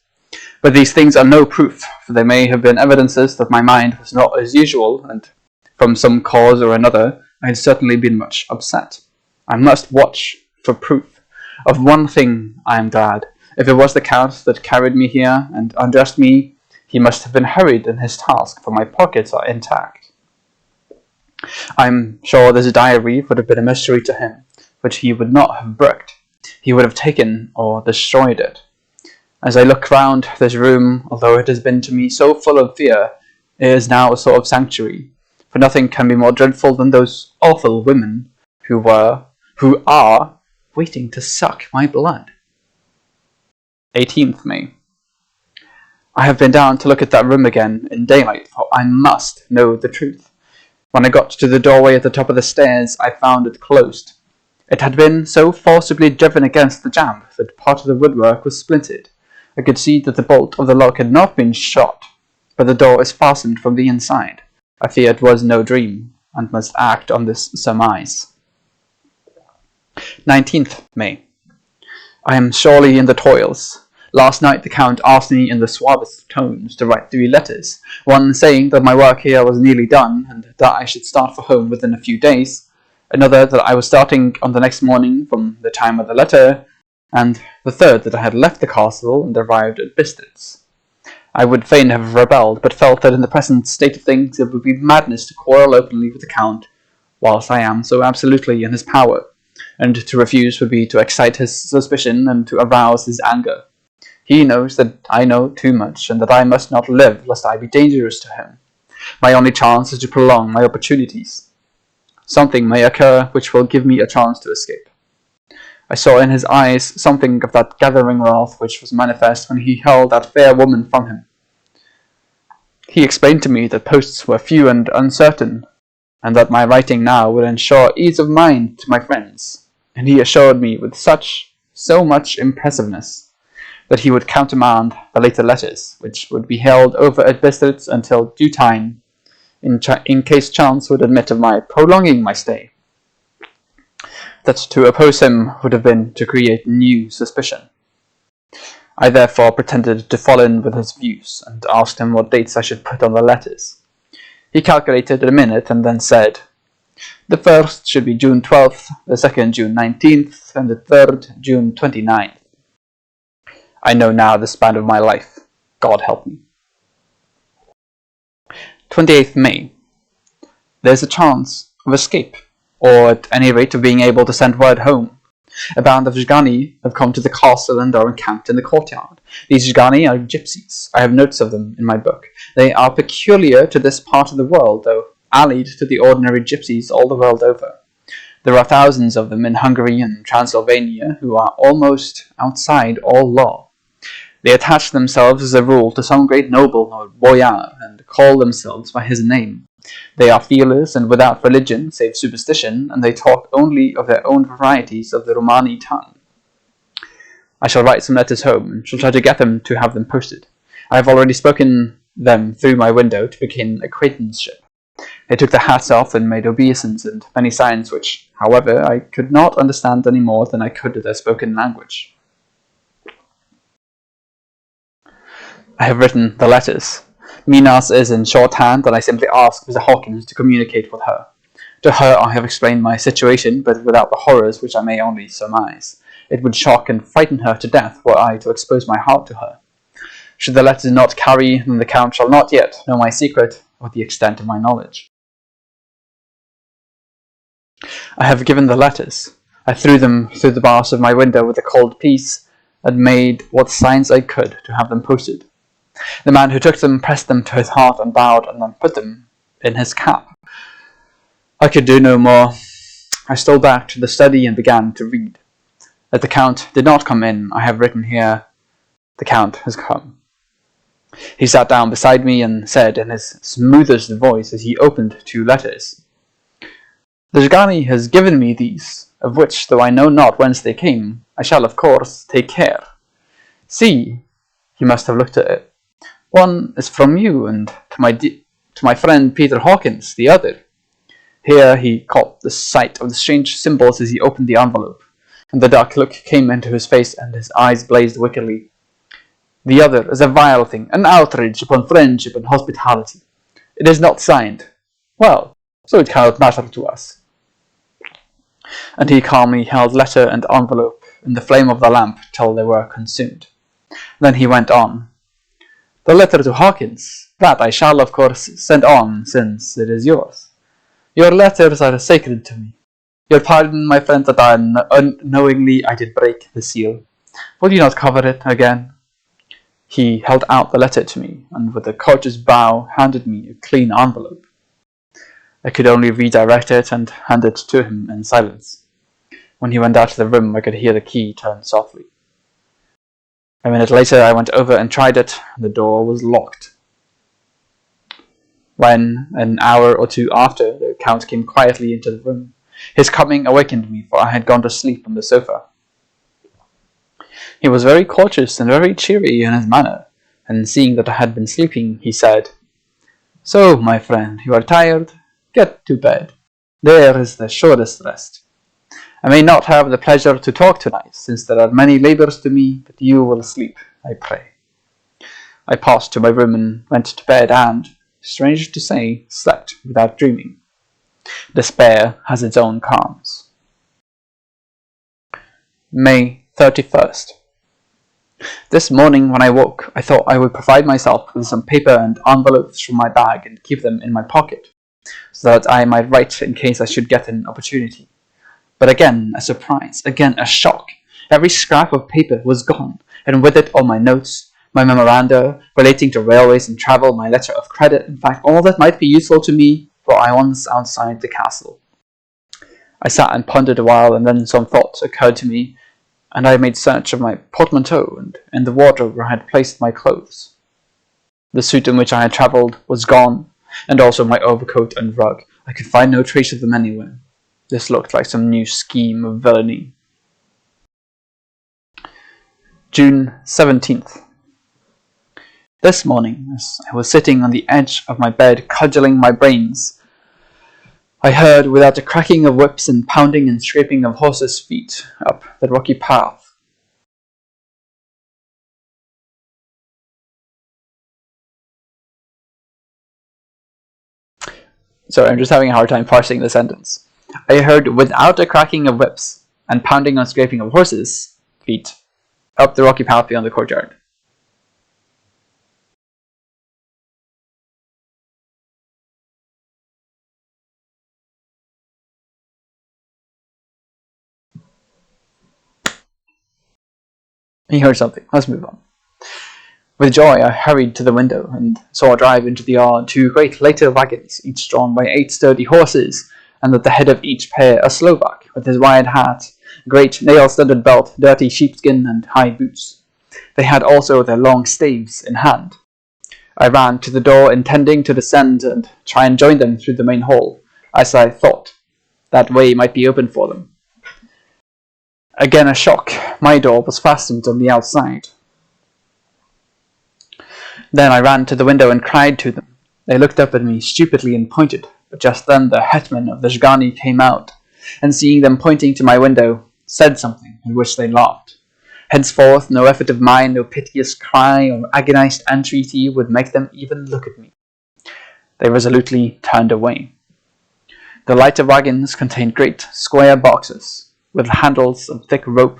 But these things are no proof, for they may have been evidences that my mind was not as usual, and from some cause or another I had certainly been much upset. I must watch for proof. Of one thing I am glad. If it was the Count that carried me here and undressed me, he must have been hurried in his task, for my pockets are intact. I am sure this diary would have been a mystery to him, which he would not have brooked. He would have taken or destroyed it. As I look round this room, although it has been to me so full of fear, it is now a sort of sanctuary, for nothing can be more dreadful than those awful women who are waiting to suck my blood. 18th May. I have been down to look at that room again in daylight, for I must know the truth. When I got to the doorway at the top of the stairs, I found it closed. It had been so forcibly driven against the jamb that part of the woodwork was splintered. I could see that the bolt of the lock had not been shot, but the door is fastened from the inside. I fear it was no dream, and must act on this surmise. 19th May. I am surely in the toils. Last night the Count asked me in the suavest tones to write 3 letters, one saying that my work here was nearly done, and that I should start for home within a few days, another that I was starting on the next morning from the time of the letter, and the third that I had left the castle and arrived at Bistritz. I would fain have rebelled, but felt that in the present state of things it would be madness to quarrel openly with the Count, whilst I am so absolutely in his power, and to refuse would be to excite his suspicion and to arouse his anger. He knows that I know too much, and that I must not live, lest I be dangerous to him. My only chance is to prolong my opportunities. Something may occur which will give me a chance to escape. I saw in his eyes something of that gathering wrath which was manifest when he held that fair woman from him. He explained to me that posts were few and uncertain, and that my writing now would ensure ease of mind to my friends, and he assured me with so much impressiveness that he would countermand the later letters, which would be held over at Bistritz until due time, in case chance would admit of my prolonging my stay. That to oppose him would have been to create new suspicion. I therefore pretended to fall in with his views, and asked him what dates I should put on the letters. He calculated in a minute, and then said, "The first should be June 12th, the second June 19th, and the third June 29th. I know now the span of my life. God help me." 28th May. There's a chance of escape, or at any rate of being able to send word home. A band of Zhgani have come to the castle and are encamped in the courtyard. These Zhgani are gypsies. I have notes of them in my book. They are peculiar to this part of the world, though allied to the ordinary gypsies all the world over. There are thousands of them in Hungary and Transylvania who are almost outside all law. They attach themselves as a rule to some great noble or boyar, and call themselves by his name. They are fearless and without religion, save superstition, and they talk only of their own varieties of the Romani tongue. I shall write some letters home, and shall try to get them to have them posted. I have already spoken them through my window to begin acquaintanceship. They took their hats off and made obeisance and many signs which, however, I could not understand any more than I could their spoken language. I have written the letters. Mina's is in shorthand, and I simply asked Mr. Hawkins to communicate with her. To her I have explained my situation, but without the horrors which I may only surmise. It would shock and frighten her to death were I to expose my heart to her. Should the letters not carry, then the Count shall not yet know my secret, or the extent of my knowledge. I have given the letters. I threw them through the bars of my window with a cold piece, and made what signs I could to have them posted. The man who took them pressed them to his heart and bowed, and then put them in his cap. I could do no more. I stole back to the study and began to read. That the Count did not come in, I have written here. The Count has come. He sat down beside me and said in his smoothest voice as he opened 2 letters, "The Zhgani has given me these, of which, though I know not whence they came, I shall, of course, take care. See," he must have looked at it, "one is from you, and to my friend Peter Hawkins, the other." Here he caught the sight of the strange symbols as he opened the envelope, and the dark look came into his face, and his eyes blazed wickedly. "The other is a vile thing, an outrage upon friendship and hospitality. It is not signed. Well, so it cannot matter to us." And he calmly held letter and envelope in the flame of the lamp till they were consumed. Then he went on. "The letter to Hawkins, that I shall, of course, send on, since it is yours. Your letters are sacred to me. Your pardon, my friend, that unknowingly I did break the seal. Will you not cover it again?" He held out the letter to me, and with a courteous bow handed me a clean envelope. I could only redirect it and hand it to him in silence. When he went out of the room, I could hear the key turn softly. A minute later, I went over and tried it, and the door was locked. When, an hour or 2 after, the Count came quietly into the room, his coming awakened me, for I had gone to sleep on the sofa. He was very courteous and very cheery in his manner, and seeing that I had been sleeping, he said, "So, my friend, you are tired? Get to bed. There is the surest rest. I may not have the pleasure to talk tonight, since there are many labours to me, but you will sleep, I pray." I passed to my room and went to bed and, strange to say, slept without dreaming. Despair has its own calms. May 31st. This morning when I woke, I thought I would provide myself with some paper and envelopes from my bag and keep them in my pocket, so that I might write in case I should get an opportunity. But again a surprise, again a shock. Every scrap of paper was gone, and with it all my notes, my memoranda relating to railways and travel, my letter of credit, in fact all that might be useful to me, for I was outside the castle. I sat and pondered a while, and then some thought occurred to me, and I made search of my portmanteau and in the wardrobe where I had placed my clothes. The suit in which I had travelled was gone, and also my overcoat and rug. I could find no trace of them anywhere. This looked like some new scheme of villainy. June 17th. This morning, as I was sitting on the edge of my bed cudgelling my brains, I heard, without the cracking of whips and pounding and scraping of horses' feet, up the rocky path. Sorry, I'm just having a hard time parsing the sentence. I heard, without the cracking of whips and pounding and scraping of horses' feet, up the rocky path beyond the courtyard. He heard something. Let's move on. With joy, I hurried to the window and saw drive into the yard 2 great later wagons, each drawn by 8 sturdy horses, and at the head of each pair a Slovak, with his wide hat, great nail-studded belt, dirty sheepskin, and high boots. They had also their long staves in hand. I ran to the door, intending to descend and try and join them through the main hall, as I thought that way might be open for them. Again a shock. My door was fastened on the outside. Then I ran to the window and cried to them. They looked up at me stupidly and pointed, but just then the hetman of the Zhgani came out, and seeing them pointing to my window, said something, at which they laughed. Henceforth, no effort of mine, no piteous cry or agonized entreaty would make them even look at me. They resolutely turned away. The lighter wagons contained great square boxes, with handles of thick rope.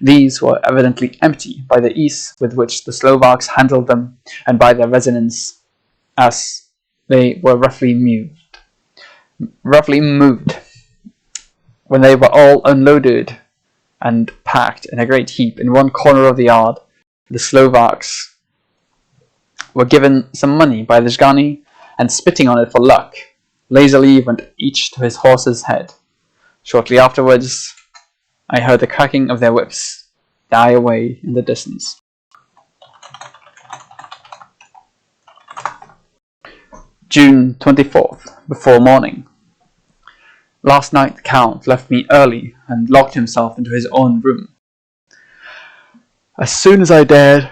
These were evidently empty by the ease with which the Slovaks handled them, and by their resonance, as they were roughly moved. When they were all unloaded and packed in a great heap in one corner of the yard, the Slovaks were given some money by the Zgani, and spitting on it for luck, lazily went each to his horse's head. Shortly afterwards, I heard the cracking of their whips die away in the distance. June 24th, before morning. Last night the Count left me early and locked himself into his own room. As soon as I dared,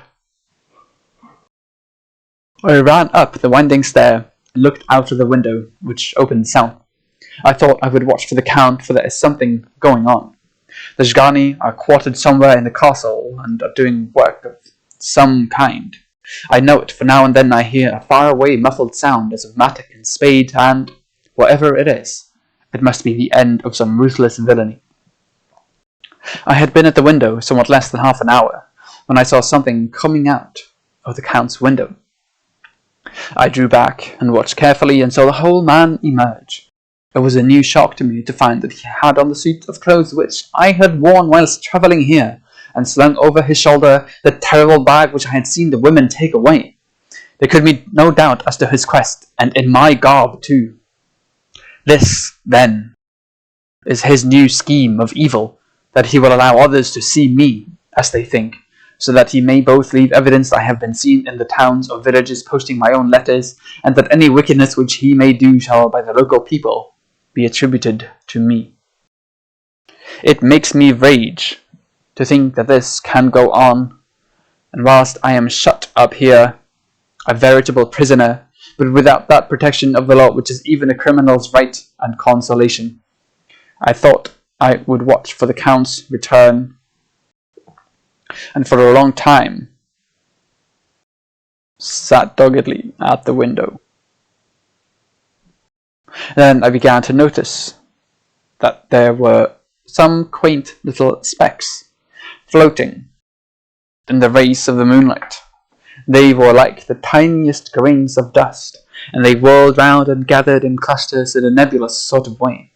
I ran up the winding stair and looked out of the window, which opened south. I thought I would watch for the Count, for there is something going on. The Zgani are quartered somewhere in the castle and are doing work of some kind. I know it, for now and then I hear a far-away muffled sound as of mattock and spade, and, whatever it is, it must be the end of some ruthless villainy. I had been at the window somewhat less than half an hour, when I saw something coming out of the Count's window. I drew back and watched carefully and saw the whole man emerge. It was a new shock to me to find that he had on the suit of clothes which I had worn whilst travelling here, and slung over his shoulder the terrible bag which I had seen the women take away. There could be no doubt as to his quest, and in my garb too. This, then, is his new scheme of evil, that he will allow others to see me, as they think, so that he may both leave evidence I have been seen in the towns or villages posting my own letters, and that any wickedness which he may do shall by the local people be attributed to me. It makes me rage to think that this can go on, and whilst I am shut up here, a veritable prisoner, but without that protection of the law which is even a criminal's right and consolation, I thought I would watch for the Count's return, and for a long time sat doggedly at the window. Then I began to notice that there were some quaint little specks floating in the rays of the moonlight. They were like the tiniest grains of dust, and they whirled round and gathered in clusters in a nebulous sort of way.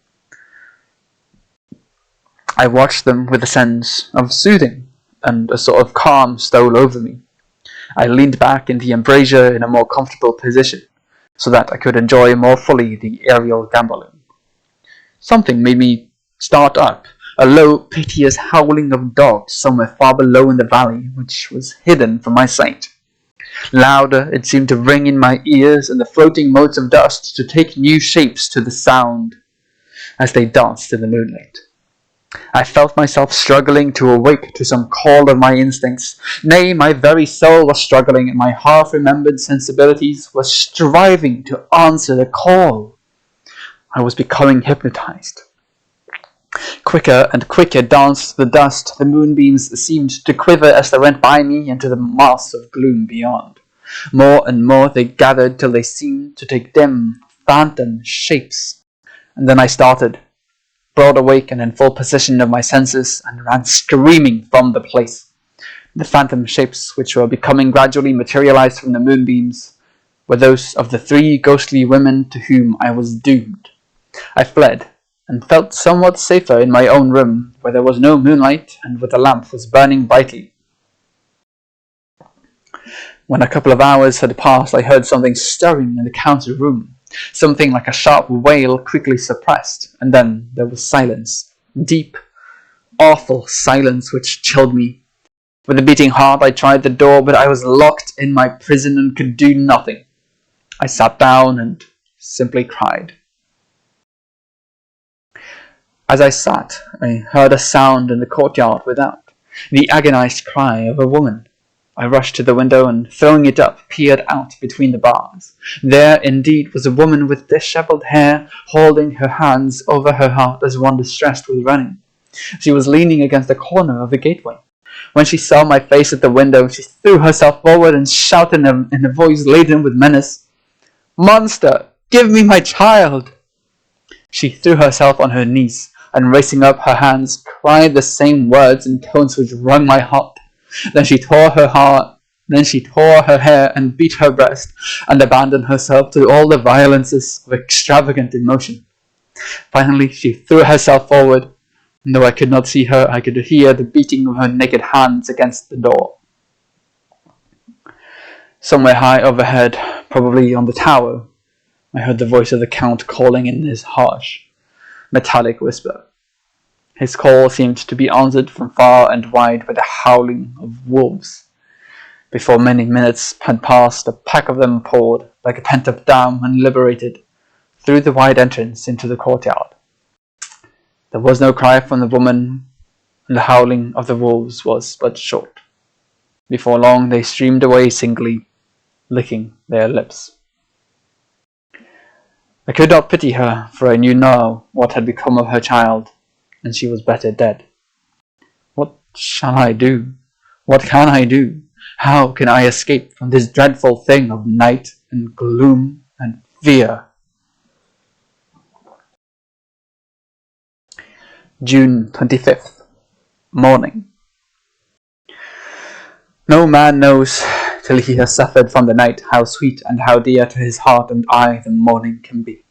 I watched them with a sense of soothing, and a sort of calm stole over me. I leaned back in the embrasure in a more comfortable position, so that I could enjoy more fully the aerial gambolling. Something made me start up, a low, piteous howling of dogs somewhere far below in the valley, which was hidden from my sight. Louder it seemed to ring in my ears, and the floating motes of dust to take new shapes to the sound as they danced in the moonlight. I felt myself struggling to awake to some call of my instincts. Nay, my very soul was struggling, and my half-remembered sensibilities were striving to answer the call. I was becoming hypnotized. Quicker and quicker danced the dust. The moonbeams seemed to quiver as they went by me into the mass of gloom beyond. More and more they gathered till they seemed to take dim, phantom shapes. And then I started, broad awake and in full possession of my senses, and ran screaming from the place. The phantom shapes, which were becoming gradually materialized from the moonbeams, were those of the 3 ghostly women to whom I was doomed. I fled, and felt somewhat safer in my own room, where there was no moonlight, and where the lamp was burning brightly. When a couple of hours had passed, I heard something stirring in the Count's room, something like a sharp wail quickly suppressed, and then there was silence, deep, awful silence which chilled me. With a beating heart I tried the door, but I was locked in my prison and could do nothing. I sat down and simply cried. As I sat, I heard a sound in the courtyard without, the agonized cry of a woman. I rushed to the window and, throwing it up, peered out between the bars. There, indeed, was a woman with dishevelled hair, holding her hands over her heart as one distressed with running. She was leaning against the corner of the gateway. When she saw my face at the window, she threw herself forward and shouted in a voice laden with menace, "Monster, give me my child!" She threw herself on her knees, and raising up her hands, cried the same words in tones which wrung my heart. Then she tore her hair and beat her breast, and abandoned herself to all the violences of extravagant emotion. Finally, she threw herself forward, and though I could not see her, I could hear the beating of her naked hands against the door. Somewhere high overhead, probably on the tower, I heard the voice of the Count calling in his harsh, metallic whisper. His call seemed to be answered from far and wide by the howling of wolves. Before many minutes had passed, a pack of them poured, like a pent-up dam unliberated, through the wide entrance into the courtyard. There was no cry from the woman, and the howling of the wolves was but short. Before long they streamed away singly, licking their lips. I could not pity her, for I knew now what had become of her child, and she was better dead. What shall I do? What can I do? How can I escape from this dreadful thing of night and gloom and fear? June 25th, morning. No man knows, till he has suffered from the night, how sweet and how dear to his heart and eye the morning can be.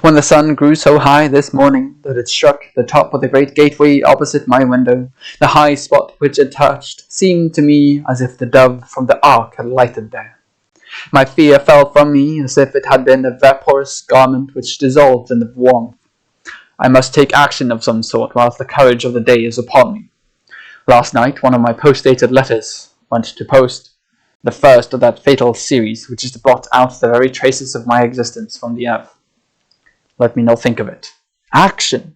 When the sun grew so high this morning that it struck the top of the great gateway opposite my window, the high spot which it touched seemed to me as if the dove from the ark had lighted there. My fear fell from me as if it had been a vaporous garment which dissolved in the warmth. I must take action of some sort whilst the courage of the day is upon me. Last night one of my post-dated letters went to post, the first of that fatal series which is to blot out the very traces of my existence from the earth. Let me not think of it. Action!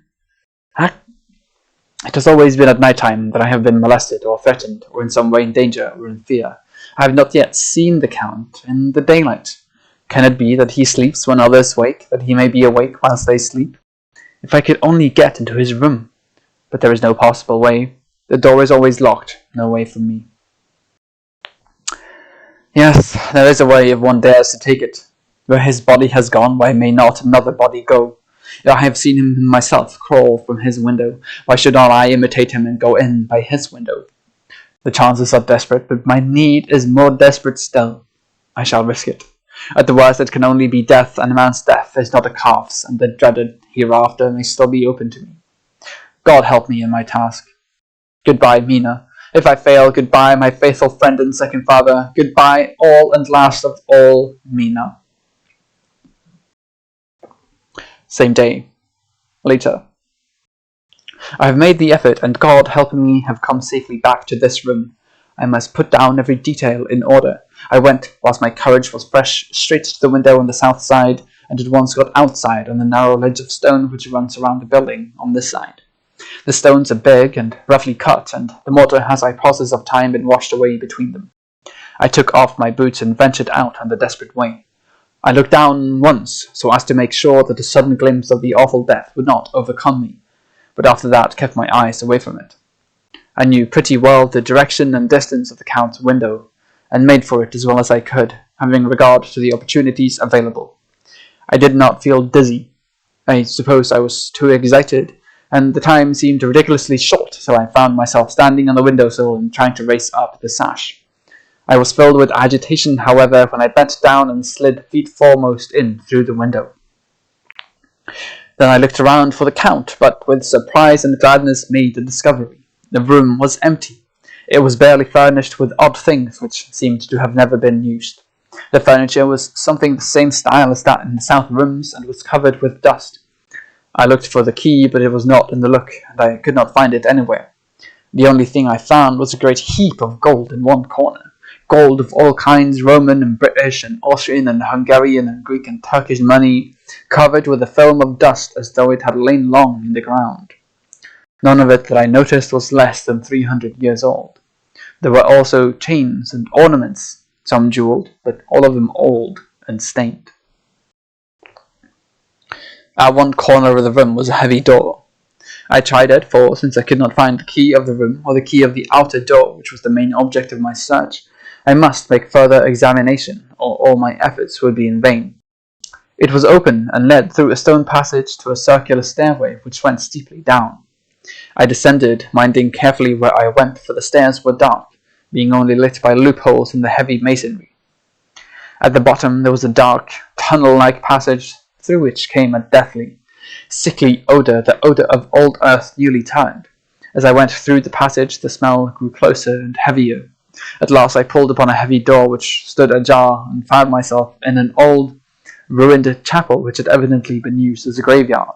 It has always been at night time that I have been molested or threatened, or in some way in danger or in fear. I have not yet seen the Count in the daylight. Can it be that he sleeps when others wake, that he may be awake whilst they sleep? If I could only get into his room! But there is no possible way. The door is always locked, no way for me. Yes, there is a way if one dares to take it. Where his body has gone, why may not another body go? I have seen him myself crawl from his window. Why should not I imitate him and go in by his window? The chances are desperate, but my need is more desperate still. I shall risk it. At the worst it can only be death, and a man's death is not a calf's, and the dreaded hereafter may still be open to me. God help me in my task. Goodbye, Mina. If I fail, goodbye, my faithful friend and second father. Goodbye, all and last of all, Mina. Same day. Later. I have made the effort, and God helping me have come safely back to this room. I must put down every detail in order. I went, whilst my courage was fresh, straight to the window on the south side, and at once got outside on the narrow ledge of stone which runs around the building on this side. The stones are big and roughly cut, and the mortar has by process of time been washed away between them. I took off my boots and ventured out on the desperate way. I looked down once, so as to make sure that a sudden glimpse of the awful death would not overcome me, but after that kept my eyes away from it. I knew pretty well the direction and distance of the Count's window, and made for it as well as I could, having regard to the opportunities available. I did not feel dizzy. I suppose I was too excited, and the time seemed ridiculously short, so I found myself standing on the windowsill and trying to raise up the sash. I was filled with agitation, however, when I bent down and slid feet foremost in through the window. Then I looked around for the Count, but with surprise and gladness made the discovery. The room was empty. It was barely furnished with odd things which seemed to have never been used. The furniture was something the same style as that in the south rooms, and was covered with dust. I looked for the key, but it was not in the look, and I could not find it anywhere. The only thing I found was a great heap of gold in one corner. Gold of all kinds, Roman and British and Austrian and Hungarian and Greek and Turkish money, covered with a film of dust as though it had lain long in the ground. None of it that I noticed was less than 300 years old. There were also chains and ornaments, some jeweled, but all of them old and stained. At one corner of the room was a heavy door. I tried it, for since I could not find the key of the room or the key of the outer door, which was the main object of my search, I must make further examination, or all my efforts would be in vain. It was open and led through a stone passage to a circular stairway which went steeply down. I descended, minding carefully where I went, for the stairs were dark, being only lit by loopholes in the heavy masonry. At the bottom there was a dark, tunnel-like passage through which came a deathly, sickly odour, the odour of old earth newly turned. As I went through the passage, the smell grew closer and heavier. At last I pulled upon a heavy door which stood ajar, and found myself in an old, ruined chapel which had evidently been used as a graveyard.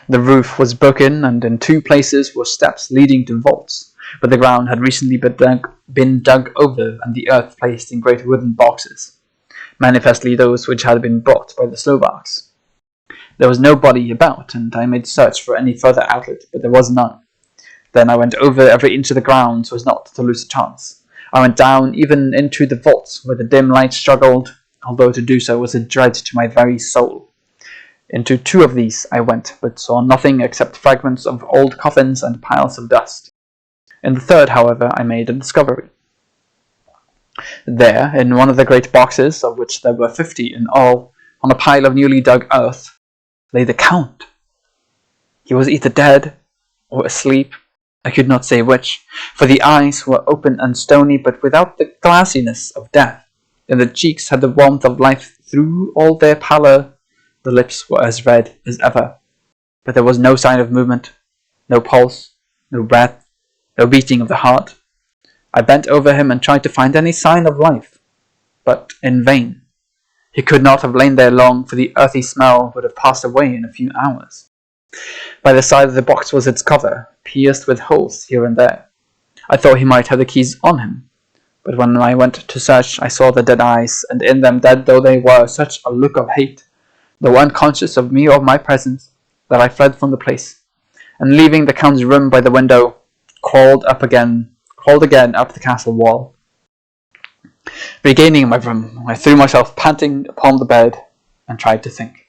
The roof was broken, and in 2 places were steps leading to vaults, but the ground had recently been dug over and the earth placed in great wooden boxes, manifestly those which had been brought by the Slovaks. There was no body about, and I made search for any further outlet, but there was none. Then I went over every inch of the ground so as not to lose a chance. I went down even into the vaults where the dim light struggled, although to do so was a dread to my very soul. Into 2 of these I went, but saw nothing except fragments of old coffins and piles of dust. In the 3rd, however, I made a discovery. There, in one of the great boxes, of which there were 50 in all, on a pile of newly dug earth, lay the Count. He was either dead or asleep, I could not say which, for the eyes were open and stony, but without the glassiness of death, and the cheeks had the warmth of life through all their pallor. The lips were as red as ever, but there was no sign of movement, no pulse, no breath, no beating of the heart. I bent over him and tried to find any sign of life, but in vain. He could not have lain there long, for the earthy smell would have passed away in a few hours. By the side of the box was its cover, pierced with holes here and there. I thought he might have the keys on him, but when I went to search I saw the dead eyes, and in them, dead though they were, such a look of hate, though unconscious of me or of my presence, that I fled from the place, and leaving the Count's room by the window, crawled again up the castle wall. Regaining my room, I threw myself panting upon the bed, and tried to think.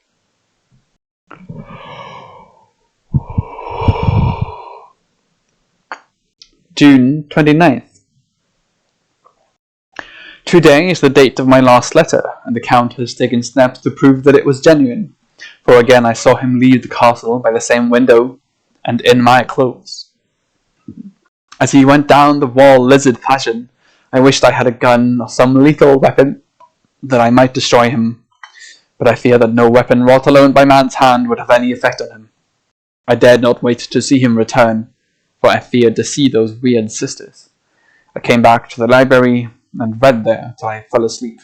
June 29th. Today is the date of my last letter, and the Count has taken steps to prove that it was genuine, for again I saw him leave the castle by the same window, and in my clothes. As he went down the wall lizard fashion, I wished I had a gun or some lethal weapon, that I might destroy him, but I fear that no weapon wrought alone by man's hand would have any effect on him. I dared not wait to see him return, for I feared to see those weird sisters. I came back to the library and read there till I fell asleep.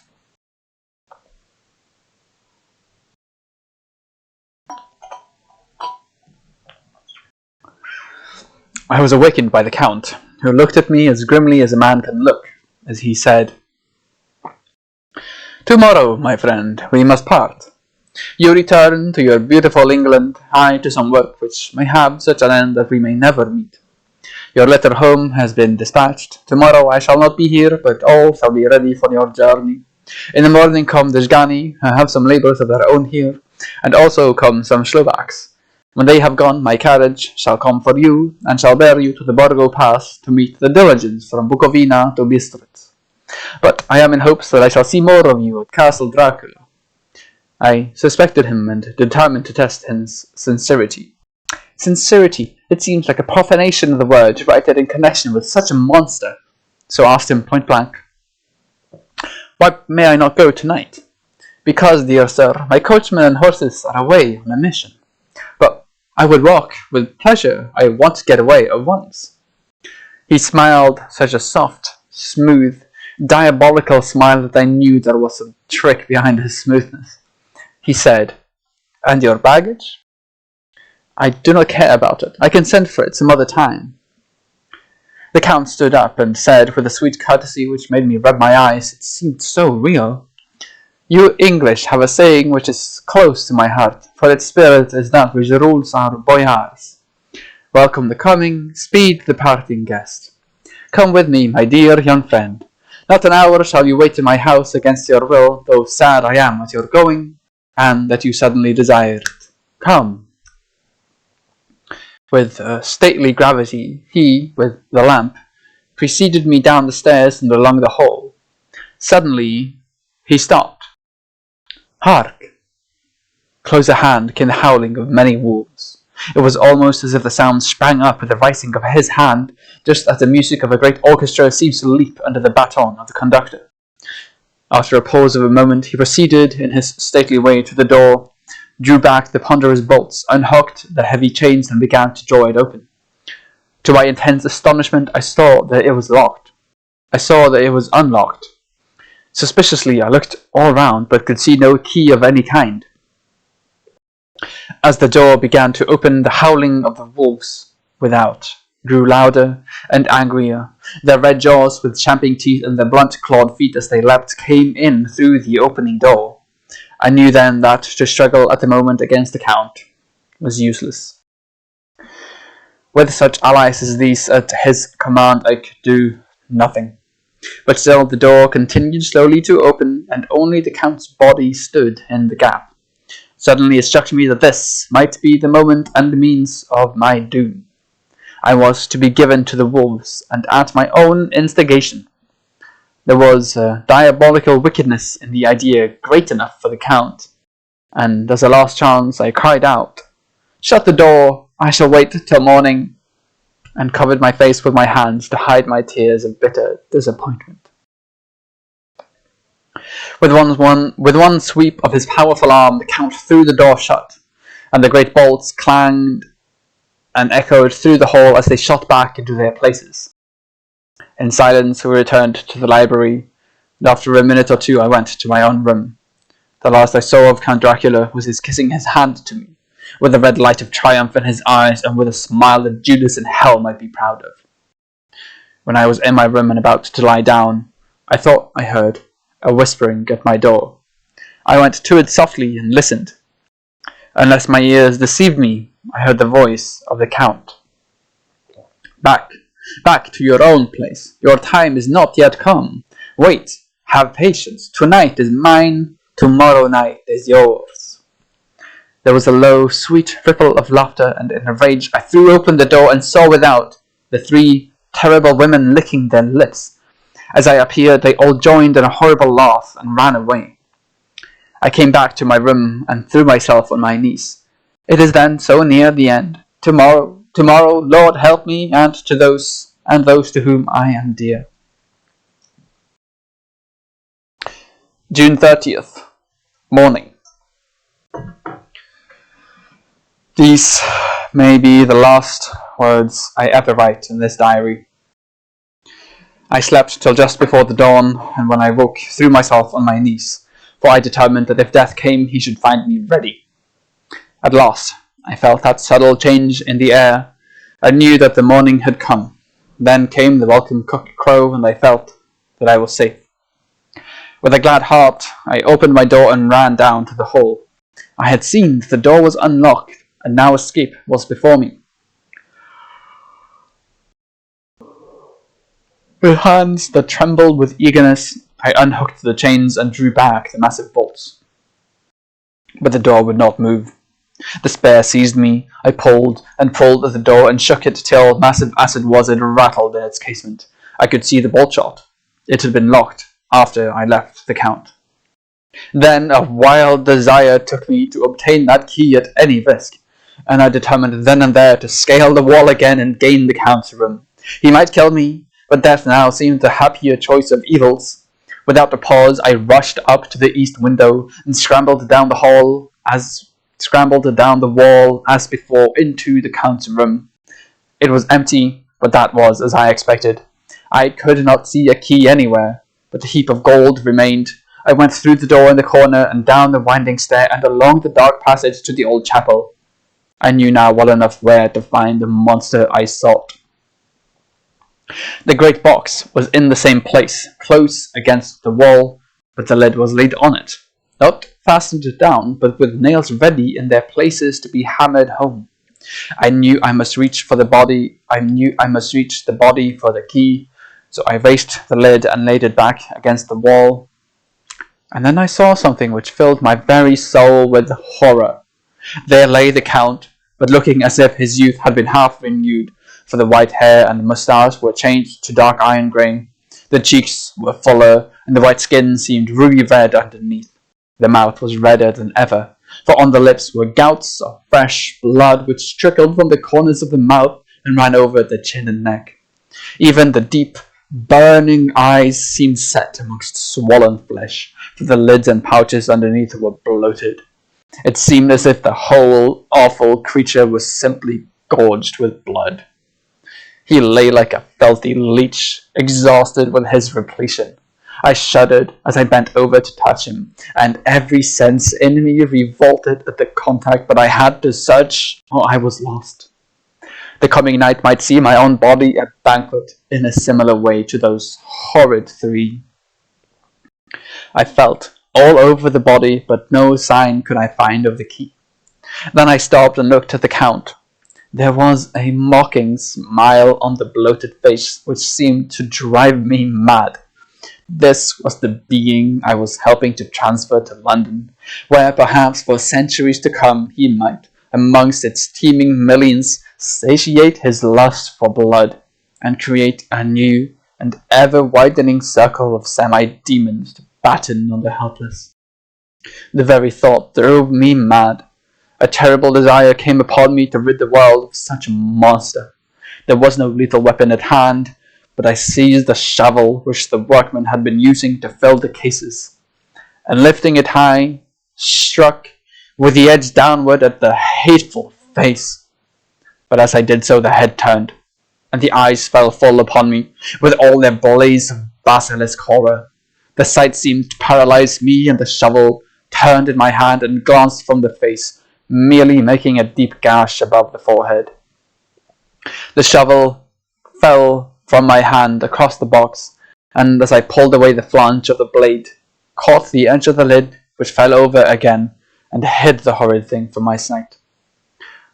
I was awakened by the Count, who looked at me as grimly as a man can look, as he said, "Tomorrow, my friend, we must part. You return to your beautiful England, I to some work which may have such an end that we may never meet. Your letter home has been dispatched. Tomorrow I shall not be here, but all shall be ready for your journey. In the morning come the Zgani, who have some labours of their own here, and also come some Slovaks. When they have gone, my carriage shall come for you, and shall bear you to the Borgo Pass to meet the diligence from Bukovina to Bistritz. But I am in hopes that I shall see more of you at Castle Dracula." I suspected him and determined to test his sincerity. Sincerity, it seems like a profanation of the word to write it in connection with such a monster, so I asked him point blank, "Why may I not go tonight?" "Because, dear sir, my coachman and horses are away on a mission." "But I would walk with pleasure. I want to get away at once." He smiled such a soft, smooth, diabolical smile that I knew there was some trick behind his smoothness. He said, "And your baggage?" "I do not care about it. I can send for it some other time." The Count stood up and said, with a sweet courtesy which made me rub my eyes, it seemed so real, "You English have a saying which is close to my heart, for its spirit is that which rules our boyars. Welcome the coming, speed the parting guest. Come with me, my dear young friend. Not an hour shall you wait in my house against your will, though sad I am at your going, and that you suddenly desire it. Come." With stately gravity, he, with the lamp, preceded me down the stairs and along the hall. Suddenly, he stopped. Hark! Close at hand came the howling of many wolves. It was almost as if the sound sprang up with the rising of his hand, just as the music of a great orchestra seems to leap under the baton of the conductor. After a pause of a moment, he proceeded in his stately way to the door, drew back the ponderous bolts, unhooked the heavy chains, and began to draw it open. To my intense astonishment, I saw that it was locked. I saw that it was unlocked. Suspiciously, I looked all round, but could see no key of any kind. As the door began to open, the howling of the wolves without grew louder and angrier. Their red jaws with champing teeth and their blunt-clawed feet as they leapt came in through the opening door. I knew then that to struggle at the moment against the Count was useless. With such allies as these at his command, I could do nothing. But still the door continued slowly to open, and only the Count's body stood in the gap. Suddenly it struck me that this might be the moment and the means of my doom. I was to be given to the wolves, and at my own instigation. There was a diabolical wickedness in the idea great enough for the Count, and as a last chance I cried out, "Shut the door! I shall wait till morning," and covered my face with my hands to hide my tears of bitter disappointment. With one sweep of his powerful arm, the Count threw the door shut, and the great bolts clanged and echoed through the hall as they shot back into their places. In silence we returned to the library, and after a minute or two I went to my own room. The last I saw of Count Dracula was his kissing his hand to me, with a red light of triumph in his eyes, and with a smile that Judas in hell might be proud of. When I was in my room and about to lie down, I thought I heard a whispering at my door. I went to it softly and listened. Unless my ears deceived me, I heard the voice of the Count. Back to your own place. Your time is not yet come. Wait, have patience. Tonight is mine, tomorrow night is yours." There was a low, sweet ripple of laughter, and in a rage I threw open the door and saw without the three terrible women licking their lips. As I appeared, they all joined in a horrible laugh and ran away. I came back to my room and threw myself on my knees. It is then so near the end. Tomorrow, Lord help me, and those to whom I am dear. June 30th, morning. These may be the last words I ever write in this diary. I slept till just before the dawn, and when I woke, threw myself on my knees, for I determined that if death came, he should find me ready. At last, I felt that subtle change in the air. I knew that the morning had come. Then came the welcome cock-crow, and I felt that I was safe. With a glad heart, I opened my door and ran down to the hall. I had seen that the door was unlocked, and now escape was before me. With hands that trembled with eagerness, I unhooked the chains and drew back the massive bolts. But the door would not move. Despair seized me. I pulled and pulled at the door and shook it till, massive as it was, it rattled in its casement. I could see the bolt shot. It had been locked after I left the Count. Then a wild desire took me to obtain that key at any risk, and I determined then and there to scale the wall again and gain the Count's room. He might kill me, but death now seemed the happier choice of evils. Without a pause, I rushed up to the east window and scrambled down the wall as before into the Count's room. It was empty, but that was as I expected. I could not see a key anywhere, but a heap of gold remained. I went through the door in the corner and down the winding stair and along the dark passage to the old chapel. I knew now well enough where to find the monster I sought. The great box was in the same place, close against the wall, but the lid was laid on it, not fastened down, but with nails ready in their places to be hammered home. I knew I must reach the body for the key, so I raised the lid and laid it back against the wall. And then I saw something which filled my very soul with horror. There lay the Count, but looking as if his youth had been half renewed, for the white hair and the moustache were changed to dark iron grey. The cheeks were fuller, and the white skin seemed ruby red underneath. The mouth was redder than ever, for on the lips were gouts of fresh blood which trickled from the corners of the mouth and ran over the chin and neck. Even the deep, burning eyes seemed set amongst swollen flesh, for the lids and pouches underneath were bloated. It seemed as if the whole awful creature was simply gorged with blood. He lay like a filthy leech, exhausted with his repletion. I shuddered as I bent over to touch him, and every sense in me revolted at the contact, but I had to search, or I was lost. The coming night might see my own body a banquet in a similar way to those horrid three. I felt all over the body, but no sign could I find of the key. Then I stopped and looked at the Count. There was a mocking smile on the bloated face which seemed to drive me mad. This was the being I was helping to transfer to London, where perhaps for centuries to come he might, amongst its teeming millions, satiate his lust for blood, and create a new and ever-widening circle of semi-demons to batten on the helpless. The very thought drove me mad. A terrible desire came upon me to rid the world of such a monster. There was no lethal weapon at hand, but I seized the shovel which the workmen had been using to fill the cases, and lifting it high, struck with the edge downward at the hateful face. But as I did so, the head turned, and the eyes fell full upon me, with all their blaze of basilisk horror. The sight seemed to paralyze me, and the shovel turned in my hand and glanced from the face, merely making a deep gash above the forehead. The shovel fell from my hand across the box, and as I pulled away the flange of the blade, caught the edge of the lid, which fell over again, and hid the horrid thing from my sight.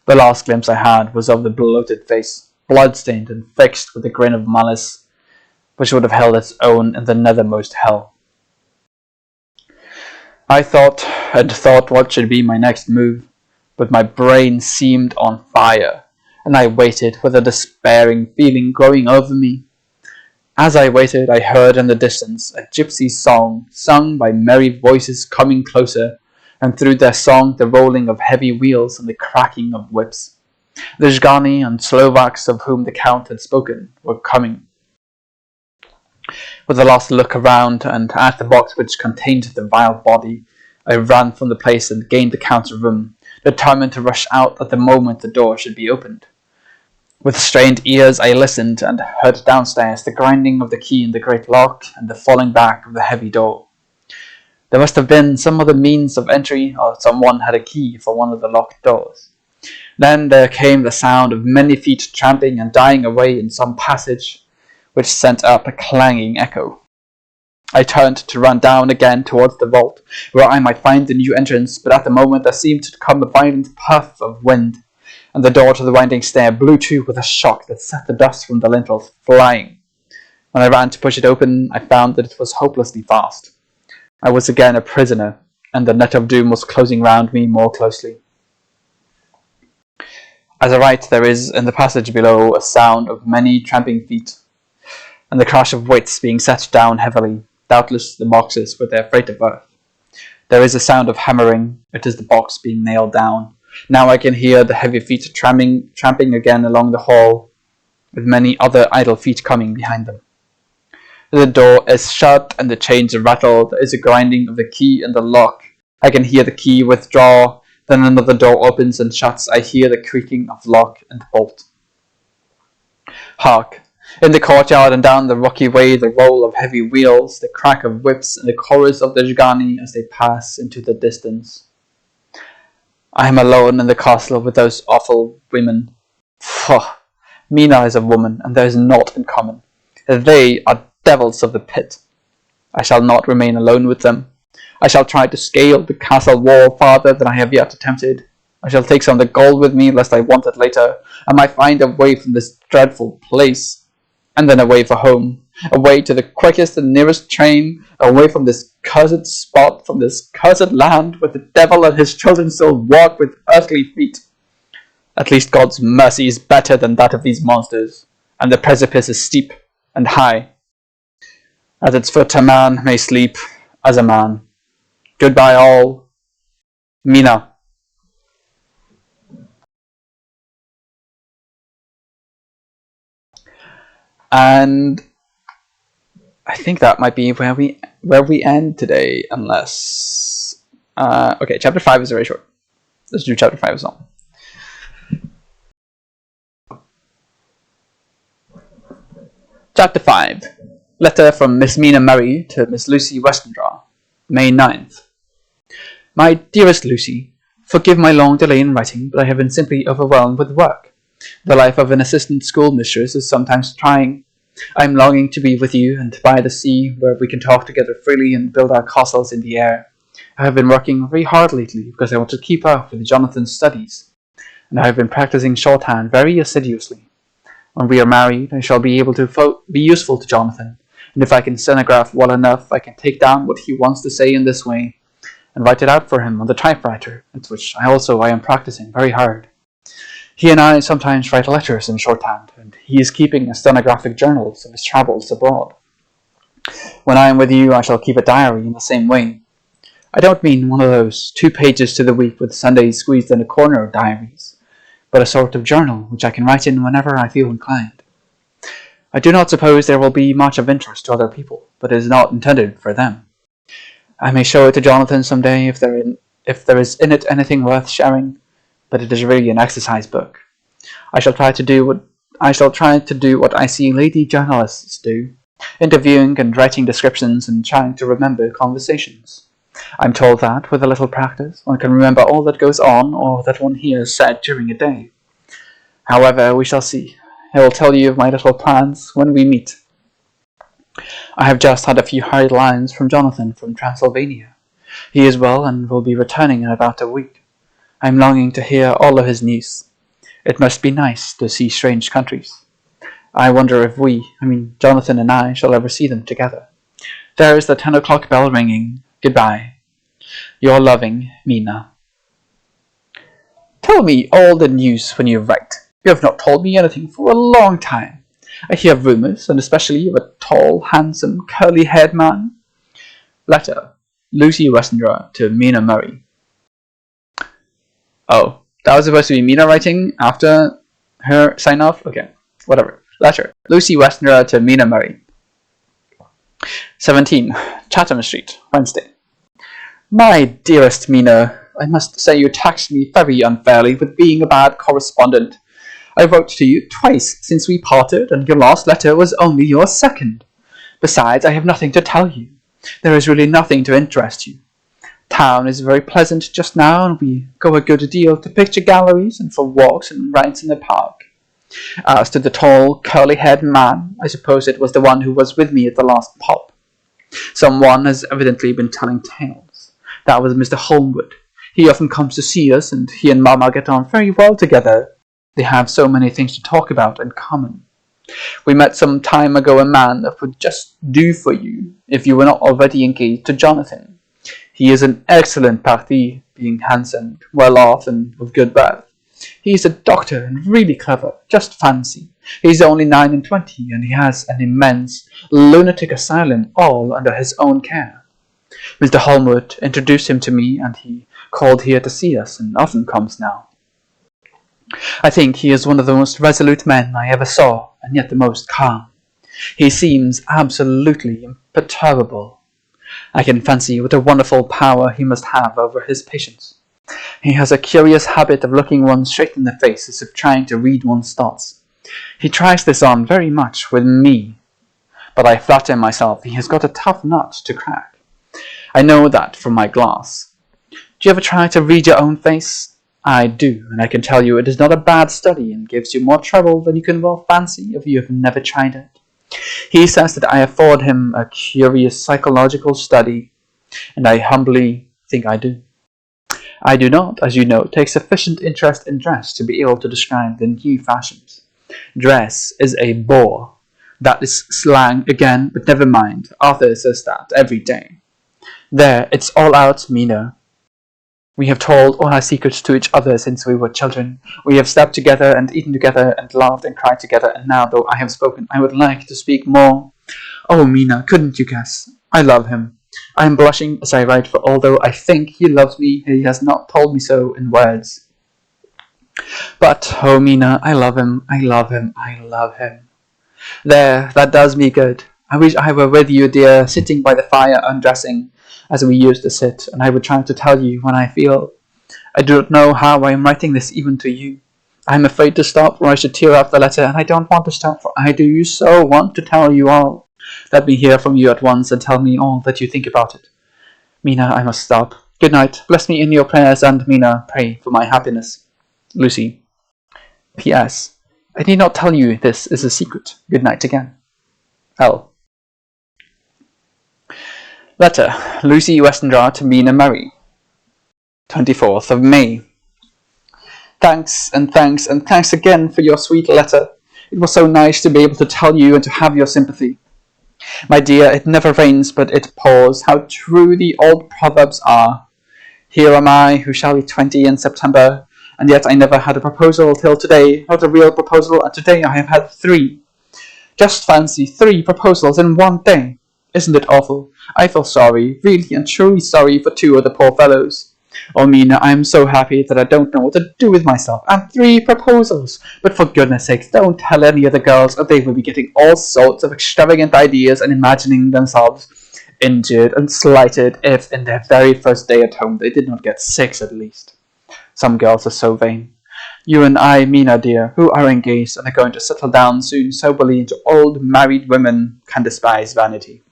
The last glimpse I had was of the bloated face, blood-stained and fixed with a grin of malice, which would have held its own in the nethermost hell. I thought and thought what should be my next move, but my brain seemed on fire, and I waited with a despairing feeling growing over me. As I waited, I heard in the distance a gypsy song sung by merry voices coming closer, and through their song the rolling of heavy wheels and the cracking of whips. The Zhgani and Slovaks of whom the Count had spoken were coming. With a last look around and at the box which contained the vile body, I ran from the place and gained the Count's room, determined to rush out at the moment the door should be opened. With strained ears I listened, and heard downstairs the grinding of the key in the great lock and the falling back of the heavy door. There must have been some other means of entry, or someone had a key for one of the locked doors. Then there came the sound of many feet tramping and dying away in some passage, which sent up a clanging echo. I turned to run down again towards the vault, where I might find the new entrance, but at the moment there seemed to come a violent puff of wind, and the door to the winding stair blew to with a shock that set the dust from the lintels flying. When I ran to push it open, I found that it was hopelessly fast. I was again a prisoner, and the net of doom was closing round me more closely. As I write, there is in the passage below a sound of many tramping feet, and the crash of weights being set down heavily, doubtless the boxes with their freight of earth. There is a sound of hammering. It is the box being nailed down. Now I can hear the heavy feet tramping again along the hall, with many other idle feet coming behind them. The door is shut and the chains rattle. There is a grinding of the key in the lock. I can hear the key withdraw. Then another door opens and shuts. I hear the creaking of lock and bolt. Hark! In the courtyard and down the rocky way, the roll of heavy wheels, the crack of whips, and the chorus of the Zhgani as they pass into the distance. I am alone in the castle with those awful women. Pho! Mina is a woman, and there is naught in common. They are devils of the pit. I shall not remain alone with them. I shall try to scale the castle wall farther than I have yet attempted. I shall take some of the gold with me, lest I want it later. I might find a way from this dreadful place, and then away for home, away to the quickest and nearest train, away from this cursed spot, from this cursed land, where the devil and his children still walk with earthly feet. At least God's mercy is better than that of these monsters, and the precipice is steep and high. At its foot a man may sleep as a man. Goodbye all. Mina. And I think that might be where we end today, unless okay, chapter 5 is very short. Let's do chapter 5 as well. Chapter 5. Letter from Miss Mina Murray to Miss Lucy Westendraw, May 9th. My dearest Lucy, forgive my long delay in writing, but I have been simply overwhelmed with work. The life of an assistant schoolmistress is sometimes trying. I am longing to be with you and by the sea, where we can talk together freely and build our castles in the air. I have been working very hard lately because I want to keep up with Jonathan's studies, and I have been practicing shorthand very assiduously. When we are married, I shall be able to be useful to Jonathan, and if I can stenograph well enough, I can take down what he wants to say in this way, and write it out for him on the typewriter, at which I am practicing very hard. He and I sometimes write letters in shorthand, and he is keeping a stenographic journal of his travels abroad. When I am with you, I shall keep a diary in the same way. I don't mean one of those 2 pages to the week with Sundays squeezed in a corner diaries, but a sort of journal which I can write in whenever I feel inclined. I do not suppose there will be much of interest to other people, but it is not intended for them. I may show it to Jonathan some day if there is in it anything worth sharing, but it is really an exercise book. I shall try to do what I see lady journalists do, interviewing and writing descriptions and trying to remember conversations. I'm told that, with a little practice, one can remember all that goes on or that one hears said during a day. However, we shall see. I will tell you of my little plans when we meet. I have just had a few hurried lines from Jonathan from Transylvania. He is well and will be returning in about a week. I am longing to hear all of his news. It must be nice to see strange countries. I wonder if Jonathan and I, shall ever see them together. There is the 10 o'clock bell ringing. Goodbye. Your loving, Mina. Tell me all the news when you write. You have not told me anything for a long time. I hear rumours, and especially of a tall, handsome, curly-haired man. Letter. Lucy Westendraw to Mina Murray. Oh, that was supposed to be Mina writing after her sign-off? Okay, whatever. Letter. Lucy Westendraw to Mina Murray. 17. Chatham Street, Wednesday. My dearest Mina, I must say you taxed me very unfairly with being a bad correspondent. I wrote to you twice since we parted, and your last letter was only your second. Besides, I have nothing to tell you. There is really nothing to interest you. Town is very pleasant just now, and we go a good deal to picture galleries and for walks and rides in the park. As to the tall, curly-haired man, I suppose it was the one who was with me at the last pop. Someone has evidently been telling tales. That was Mr. Holmwood. He often comes to see us, and he and Mamma get on very well together. They have so many things to talk about in common. We met some time ago a man that would just do for you, if you were not already engaged to Jonathan. He is an excellent parti, being handsome, well off, and of good birth. He is a doctor and really clever, just fancy. He is only 29, and he has an immense lunatic asylum all under his own care. Mr. Holmwood introduced him to me, and he called here to see us, and often comes now. I think he is one of the most resolute men I ever saw, and yet the most calm. He seems absolutely imperturbable. I can fancy what a wonderful power he must have over his patients. He has a curious habit of looking one straight in the face as if trying to read one's thoughts. He tries this on very much with me, but I flatter myself he has got a tough nut to crack. I know that from my glass. Do you ever try to read your own face? I do, and I can tell you it is not a bad study and gives you more trouble than you can well fancy if you have never tried it. He says that I afford him a curious psychological study, and I humbly think I do. I do not, as you know, take sufficient interest in dress to be able to describe the new fashions. Dress is a bore. That is slang again, but never mind. Arthur says that every day. There, it's all out, Mina. We have told all our secrets to each other since we were children. We have slept together and eaten together and laughed and cried together, and now, though I have spoken, I would like to speak more. Oh, Mina, couldn't you guess? I love him. I am blushing as I write, for although I think he loves me, he has not told me so in words. But, oh, Mina, I love him, I love him, I love him. There, that does me good. I wish I were with you, dear, sitting by the fire undressing, as we used to sit, and I would try to tell you when I feel. I do not know how I am writing this even to you. I am afraid to stop, or I should tear up the letter, and I don't want to stop, for I do so want to tell you all. Let me hear from you at once, and tell me all that you think about it. Mina, I must stop. Good night. Bless me in your prayers, and Mina, pray for my happiness. Lucy. P.S. I need not tell you this is a secret. Good night again. L. Letter. Lucy Westenra to Mina Murray. 24th of May. Thanks and thanks and thanks again for your sweet letter. It was so nice to be able to tell you and to have your sympathy. My dear, it never rains but it pours. How true the old proverbs are. Here am I, who shall be 20 in September, and yet I never had a proposal till today, not a real proposal, and today I have had 3. Just fancy 3 proposals in one day. Isn't it awful? I feel sorry, really and truly sorry for 2 of the poor fellows. Oh, Mina, I am so happy that I don't know what to do with myself. And 3 proposals! But for goodness sake, don't tell any of the girls, or they will be getting all sorts of extravagant ideas and imagining themselves injured and slighted if, in their very first day at home, they did not get 6 at least. Some girls are so vain. You and I, Mina dear, who are engaged and are going to settle down soon soberly into old married women, can despise vanity.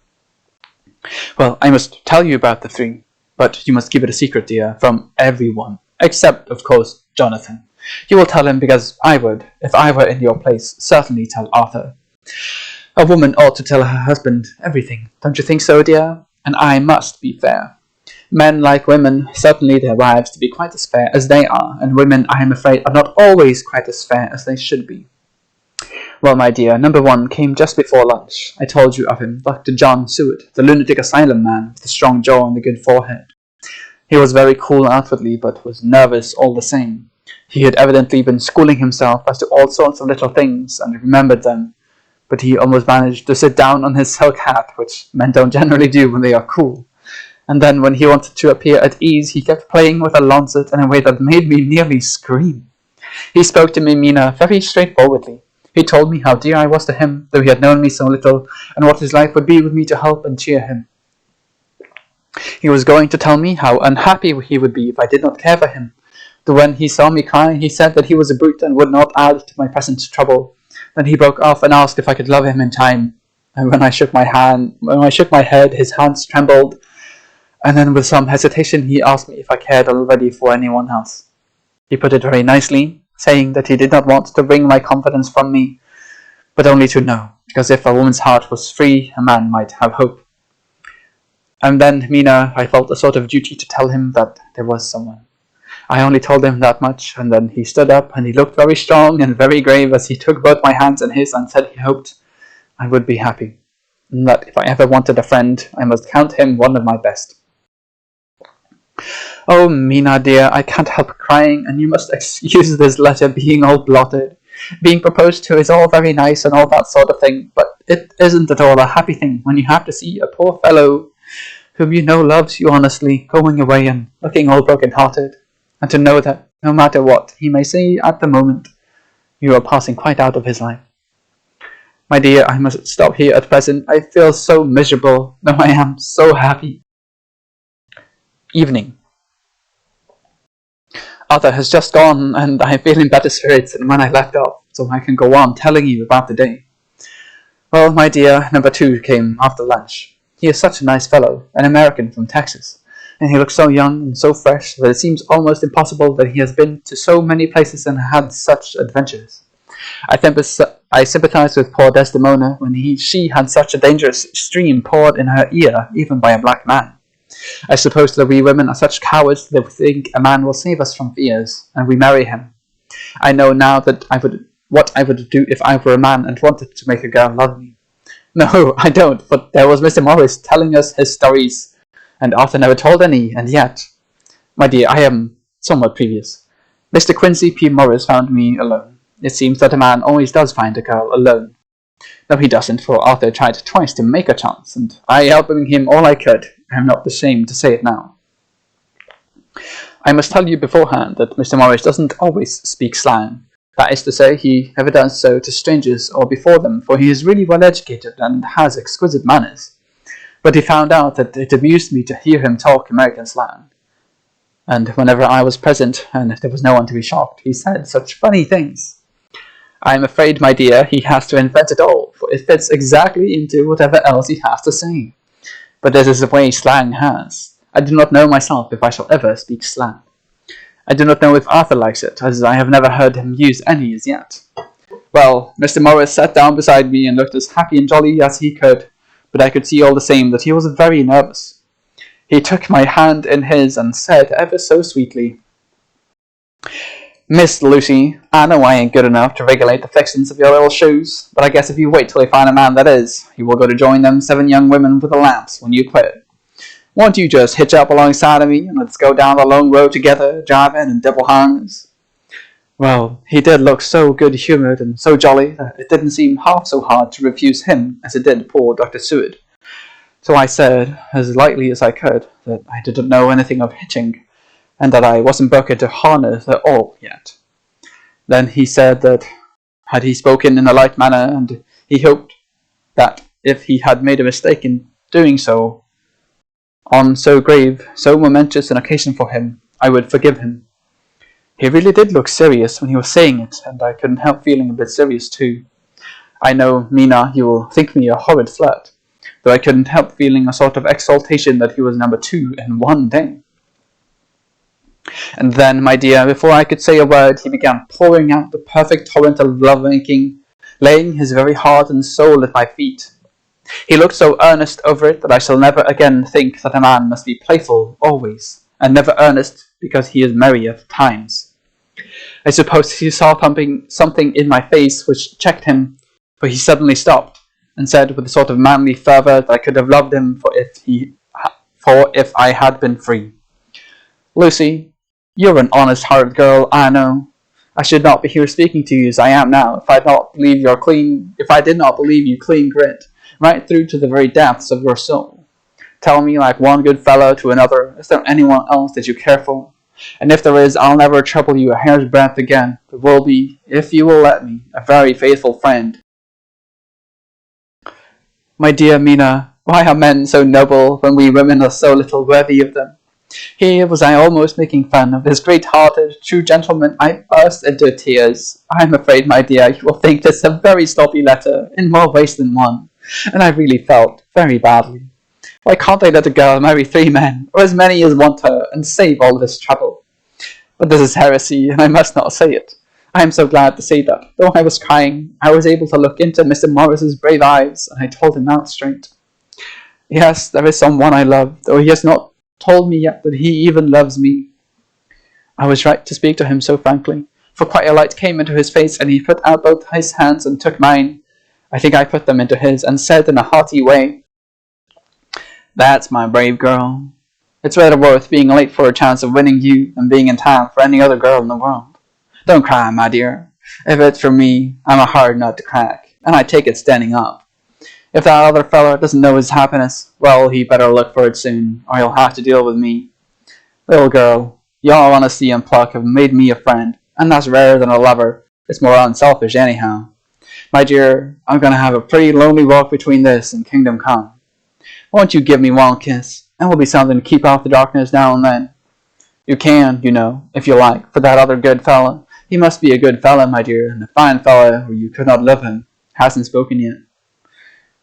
Well, I must tell you about the 3, but you must keep it a secret, dear, from everyone, except, of course, Jonathan. You will tell him because I would, if I were in your place, certainly tell Arthur. A woman ought to tell her husband everything, don't you think so, dear? And I must be fair. Men like women, certainly their wives, to be quite as fair as they are, and women, I am afraid, are not always quite as fair as they should be. Well, my dear, number 1 came just before lunch. I told you of him, Dr. John Seward, the lunatic asylum man with the strong jaw and the good forehead. He was very cool outwardly, but was nervous all the same. He had evidently been schooling himself as to all sorts of little things, and remembered them, but he almost managed to sit down on his silk hat, which men don't generally do when they are cool. And then, when he wanted to appear at ease, he kept playing with a lancet in a way that made me nearly scream. He spoke to me, Mina, very straightforwardly. He told me how dear I was to him, though he had known me so little, and what his life would be with me to help and cheer him. He was going to tell me how unhappy he would be if I did not care for him, though when he saw me cry, he said that he was a brute and would not add to my present trouble. Then he broke off and asked if I could love him in time, and when I shook my head, his hands trembled, and then with some hesitation he asked me if I cared already for anyone else. He put it very nicely, saying that he did not want to wring my confidence from me, but only to know, because if a woman's heart was free, a man might have hope. And then, Mina, I felt a sort of duty to tell him that there was someone. I only told him that much, and then he stood up, and he looked very strong and very grave as he took both my hands in his and said he hoped I would be happy, and that if I ever wanted a friend, I must count him one of my best. Oh, Mina dear, I can't help crying, and you must excuse this letter being all blotted. Being proposed to is all very nice and all that sort of thing, but it isn't at all a happy thing when you have to see a poor fellow whom you know loves you honestly going away and looking all broken-hearted, and to know that, no matter what he may say at the moment, you are passing quite out of his life. My dear, I must stop here at present. I feel so miserable, though I am so happy. Evening. Arthur has just gone, and I feel in better spirits than when I left off, so I can go on telling you about the day. Well, my dear, number 2 came after lunch. He is such a nice fellow, an American from Texas, and he looks so young and so fresh that it seems almost impossible that he has been to so many places and had such adventures. I sympathize with poor Desdemona when she had such a dangerous stream poured in her ear, even by a black man. I suppose that we women are such cowards that we think a man will save us from fears, and we marry him. I know now that what I would do if I were a man and wanted to make a girl love me. No, I don't, but there was Mr. Morris telling us his stories, and Arthur never told any, and yet... My dear, I am somewhat previous. Mr. Quincy P. Morris found me alone. It seems that a man always does find a girl alone. No, he doesn't, for Arthur tried twice to make a chance, and I helping him all I could. I am not ashamed to say it now. I must tell you beforehand that Mr. Morris doesn't always speak slang. That is to say, he never does so to strangers or before them, for he is really well educated and has exquisite manners. But he found out that it amused me to hear him talk American slang. And whenever I was present, and there was no one to be shocked, he said such funny things. I am afraid, my dear, he has to invent it all, for it fits exactly into whatever else he has to say. But this is the way slang has. I do not know myself if I shall ever speak slang. I do not know if Arthur likes it, as I have never heard him use any as yet. Well, Mr. Morris sat down beside me and looked as happy and jolly as he could, but I could see all the same that he was very nervous. He took my hand in his and said ever so sweetly, Miss Lucy, I know I ain't good enough to regulate the fixings of your little shoes, but I guess if you wait till you find a man that is, you will go to join them 7 young women with the lamps when you quit. Won't you just hitch up alongside of me and let's go down the long road together, driving in double harness? Well, he did look so good-humoured and so jolly that it didn't seem half so hard to refuse him as it did poor Dr. Seward. So I said, as lightly as I could, that I didn't know anything of hitching, and that I wasn't broke into harness at all yet. Then he said that had he spoken in a light manner, and he hoped that if he had made a mistake in doing so, on so grave, so momentous an occasion for him, I would forgive him. He really did look serious when he was saying it, and I couldn't help feeling a bit serious too. I know, Mina, you will think me a horrid flirt, though I couldn't help feeling a sort of exultation that he was number 2 in one day. And then, my dear, before I could say a word, he began pouring out the perfect torrent of love-making, laying his very heart and soul at my feet. He looked so earnest over it that I shall never again think that a man must be playful always, and never earnest because he is merry at times. I suppose he saw something in my face which checked him, for he suddenly stopped, and said with a sort of manly fervour that I could have loved him for if I had been free. Lucy, you're an honest-hearted girl, I know. I should not be here speaking to you as I am now if I did not believe you clean grit, right through to the very depths of your soul. Tell me, like one good fellow to another, is there anyone else that you care for? And if there is, I'll never trouble you a hair's breadth again, but will be, if you will let me, a very faithful friend. My dear Mina, why are men so noble when we women are so little worthy of them? Here was I almost making fun of this great-hearted, true gentleman. I burst into tears. I am afraid, my dear, you will think this a very sloppy letter, in more ways than one, and I really felt very badly. Why can't I let a girl marry 3 men, or as many as want her, and save all this trouble? But this is heresy, and I must not say it. I am so glad to say that, though I was crying, I was able to look into Mr. Morris's brave eyes, and I told him out straight. Yes, there is someone I love, though he has not told me yet that he even loves me. I was right to speak to him so frankly, for quite a light came into his face, and he put out both his hands and took mine. I think I put them into his, and said in a hearty way, That's my brave girl. It's rather worth being late for a chance of winning you than being in time for any other girl in the world. Don't cry, my dear. If it's for me, I'm a hard nut to crack, and I take it standing up. If that other feller doesn't know his happiness, well, he better look for it soon, or he'll have to deal with me. Little girl, your honesty and pluck have made me a friend, and that's rarer than a lover. It's more unselfish anyhow. My dear, I'm going to have a pretty lonely walk between this and Kingdom Come. Won't you give me one kiss, and will be something to keep off the darkness now and then? You can, you know, if you like, for that other good fella. He must be a good fella, my dear, and a fine fella, or you could not love him. Hasn't spoken yet.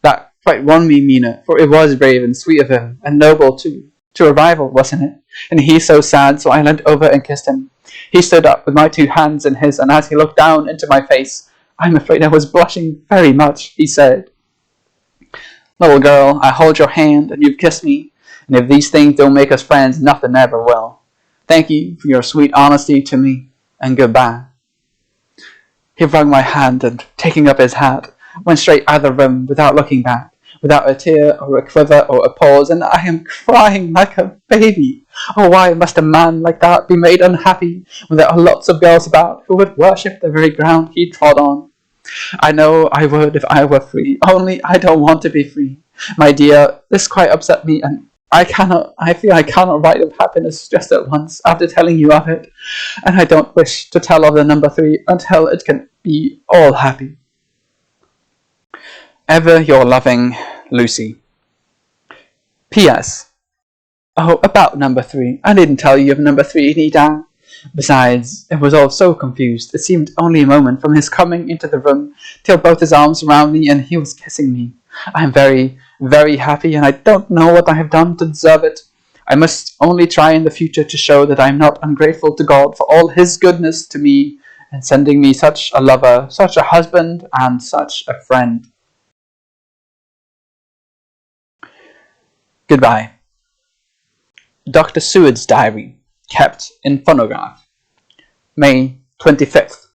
That quite won me, Mina, for it was brave and sweet of him, and noble too. To a rival, wasn't it? And he so sad, so I leant over and kissed him. He stood up with my 2 hands in his, and as he looked down into my face, I'm afraid I was blushing very much, he said, Little girl, I hold your hand, and you've kissed me, and if these things don't make us friends, nothing ever will. Thank you for your sweet honesty to me, and goodbye. He wrung my hand, and taking up his hat, went straight out of the room without looking back, without a tear or a quiver or a pause, and I am crying like a baby. Oh, why must a man like that be made unhappy when there are lots of girls about who would worship the very ground he trod on? I know I would if I were free, only I don't want to be free. My dear, this quite upset me, and I feel I cannot write of happiness just at once after telling you of it, and I don't wish to tell of the number 3 until it can be all happy. Ever your loving, Lucy. P.S. Oh, about number 3. I didn't tell you of number 3, need I? Besides, it was all so confused. It seemed only a moment from his coming into the room till both his arms around me and he was kissing me. I am very, very happy, and I don't know what I have done to deserve it. I must only try in the future to show that I am not ungrateful to God for all his goodness to me in sending me such a lover, such a husband, and such a friend. Goodbye. Dr. Seward's diary, kept in phonograph. May 25th.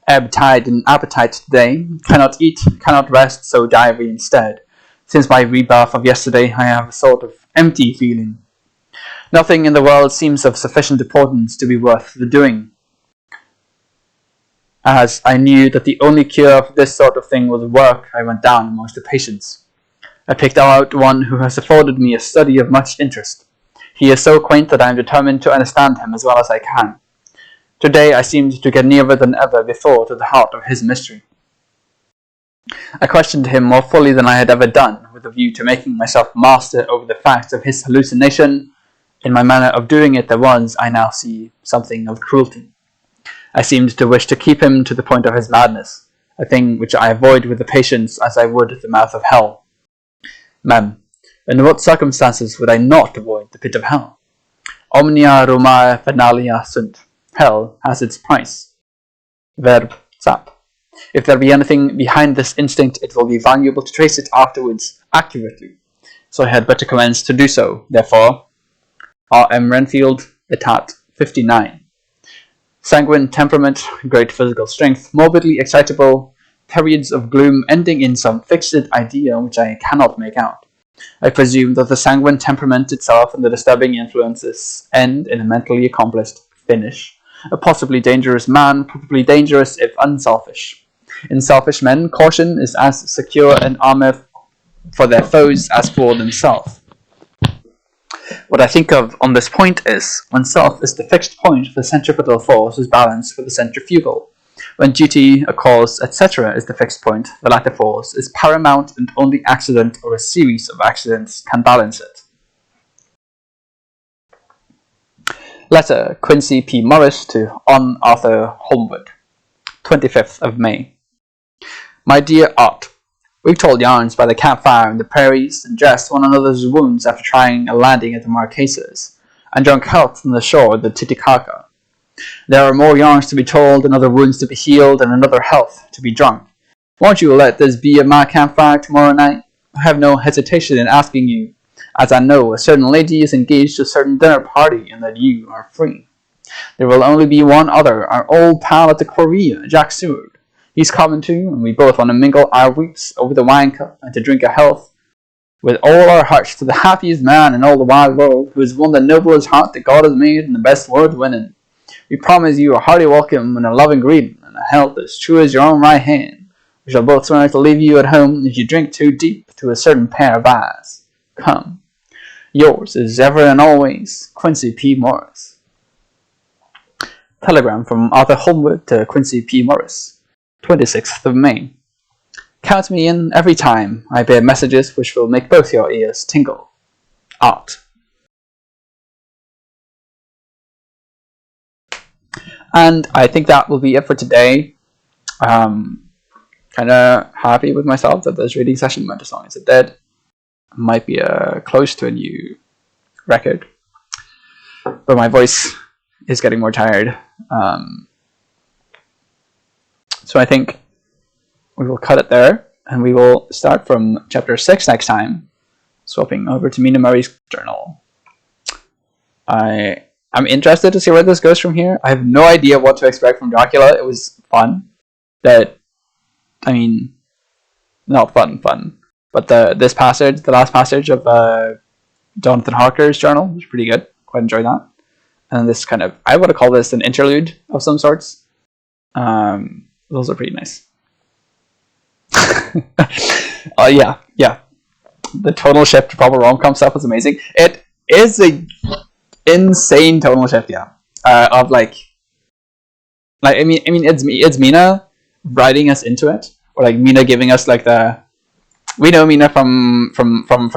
Ebb tide and appetite today. Cannot eat, cannot rest, so diary instead. Since my rebirth of yesterday, I have a sort of empty feeling. Nothing in the world seems of sufficient importance to be worth the doing. As I knew that the only cure for this sort of thing was work, I went down amongst the patients. I picked out one who has afforded me a study of much interest. He is so quaint that I am determined to understand him as well as I can. Today I seemed to get nearer than ever before to the heart of his mystery. I questioned him more fully than I had ever done, with a view to making myself master over the facts of his hallucination. In my manner of doing it there was, I now see, something of cruelty. I seemed to wish to keep him to the point of his madness, a thing which I avoid with the patients as I would the mouth of hell. Mem, in what circumstances would I not avoid the pit of hell? Omnia Romae venalia sunt. Hell has its price. Verb. Sap. If there be anything behind this instinct, it will be valuable to trace it afterwards accurately. So I had better commence to do so. Therefore, R. M. Renfield, Etat 59. Sanguine temperament, great physical strength, morbidly excitable, periods of gloom ending in some fixed idea which I cannot make out. I presume that the sanguine temperament itself and the disturbing influences end in a mentally accomplished finish. A possibly dangerous man, probably dangerous if unselfish. In selfish men, caution is as secure an armor for their foes as for themselves. What I think of on this point is, when self is the fixed point, the centripetal force is balanced with the centrifugal. When duty, a cause, etc. is the fixed point, the latter force is paramount, and only accident or a series of accidents can balance it. Letter Quincy P. Morris to On Arthur Holmwood, 25th of May. My dear Art, we told yarns by the campfire in the prairies, and dressed one another's wounds after trying a landing at the Marquesas, and drunk health from the shore of the Titicaca. There are more yarns to be told, and other wounds to be healed, and another health to be drunk. Won't you let this be at my campfire tomorrow night? I have no hesitation in asking you, as I know a certain lady is engaged to a certain dinner party, and that you are free. There will only be one other, our old pal at the Korea, Jack Seward. He's coming too, and we both want to mingle our weeps over the wine cup, and to drink a health with all our hearts to the happiest man in all the wide world, who has won the noblest heart that God has made, and the best worth winning. We promise you a hearty welcome and a loving greeting, and a health as true as your own right hand. We shall both swear to leave you at home if you drink too deep to a certain pair of eyes. Come. Yours as ever and always, Quincy P. Morris. Telegram from Arthur Holmwood to Quincy P. Morris, 26th of May. Count me in every time I bear messages which will make both your ears tingle. Art. And I think that will be it for today. Kind of happy with myself that this reading session went as long as it did. Might be close to a new record, but my voice is getting more tired. So I think we will cut it there, and we will start from chapter 6 next time, swapping over to Mina Murray's journal. I'm interested to see where this goes from here. I have no idea what to expect from Dracula. It was fun. Not fun, But the last passage of Jonathan Harker's journal was pretty good. Quite enjoyed that. And this kind of, I would have called this an interlude of some sorts. Those are pretty nice. Yeah. The tonal shift to proper rom-com stuff was amazing. It is a insane tonal shift, yeah. Of like I mean, it's Mina writing us into it, or like Mina giving us like we know Mina from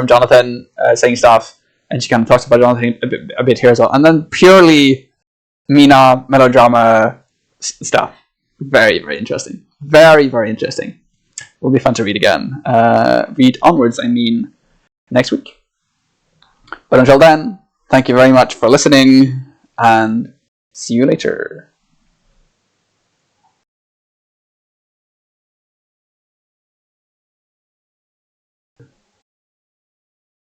Jonathan saying stuff, and she kind of talks about Jonathan a bit here as well, and then purely Mina melodrama stuff. Very, very interesting. Very, very interesting. Will be fun to read again. Read onwards, I mean, next week. But until then, thank you very much for listening, and see you later.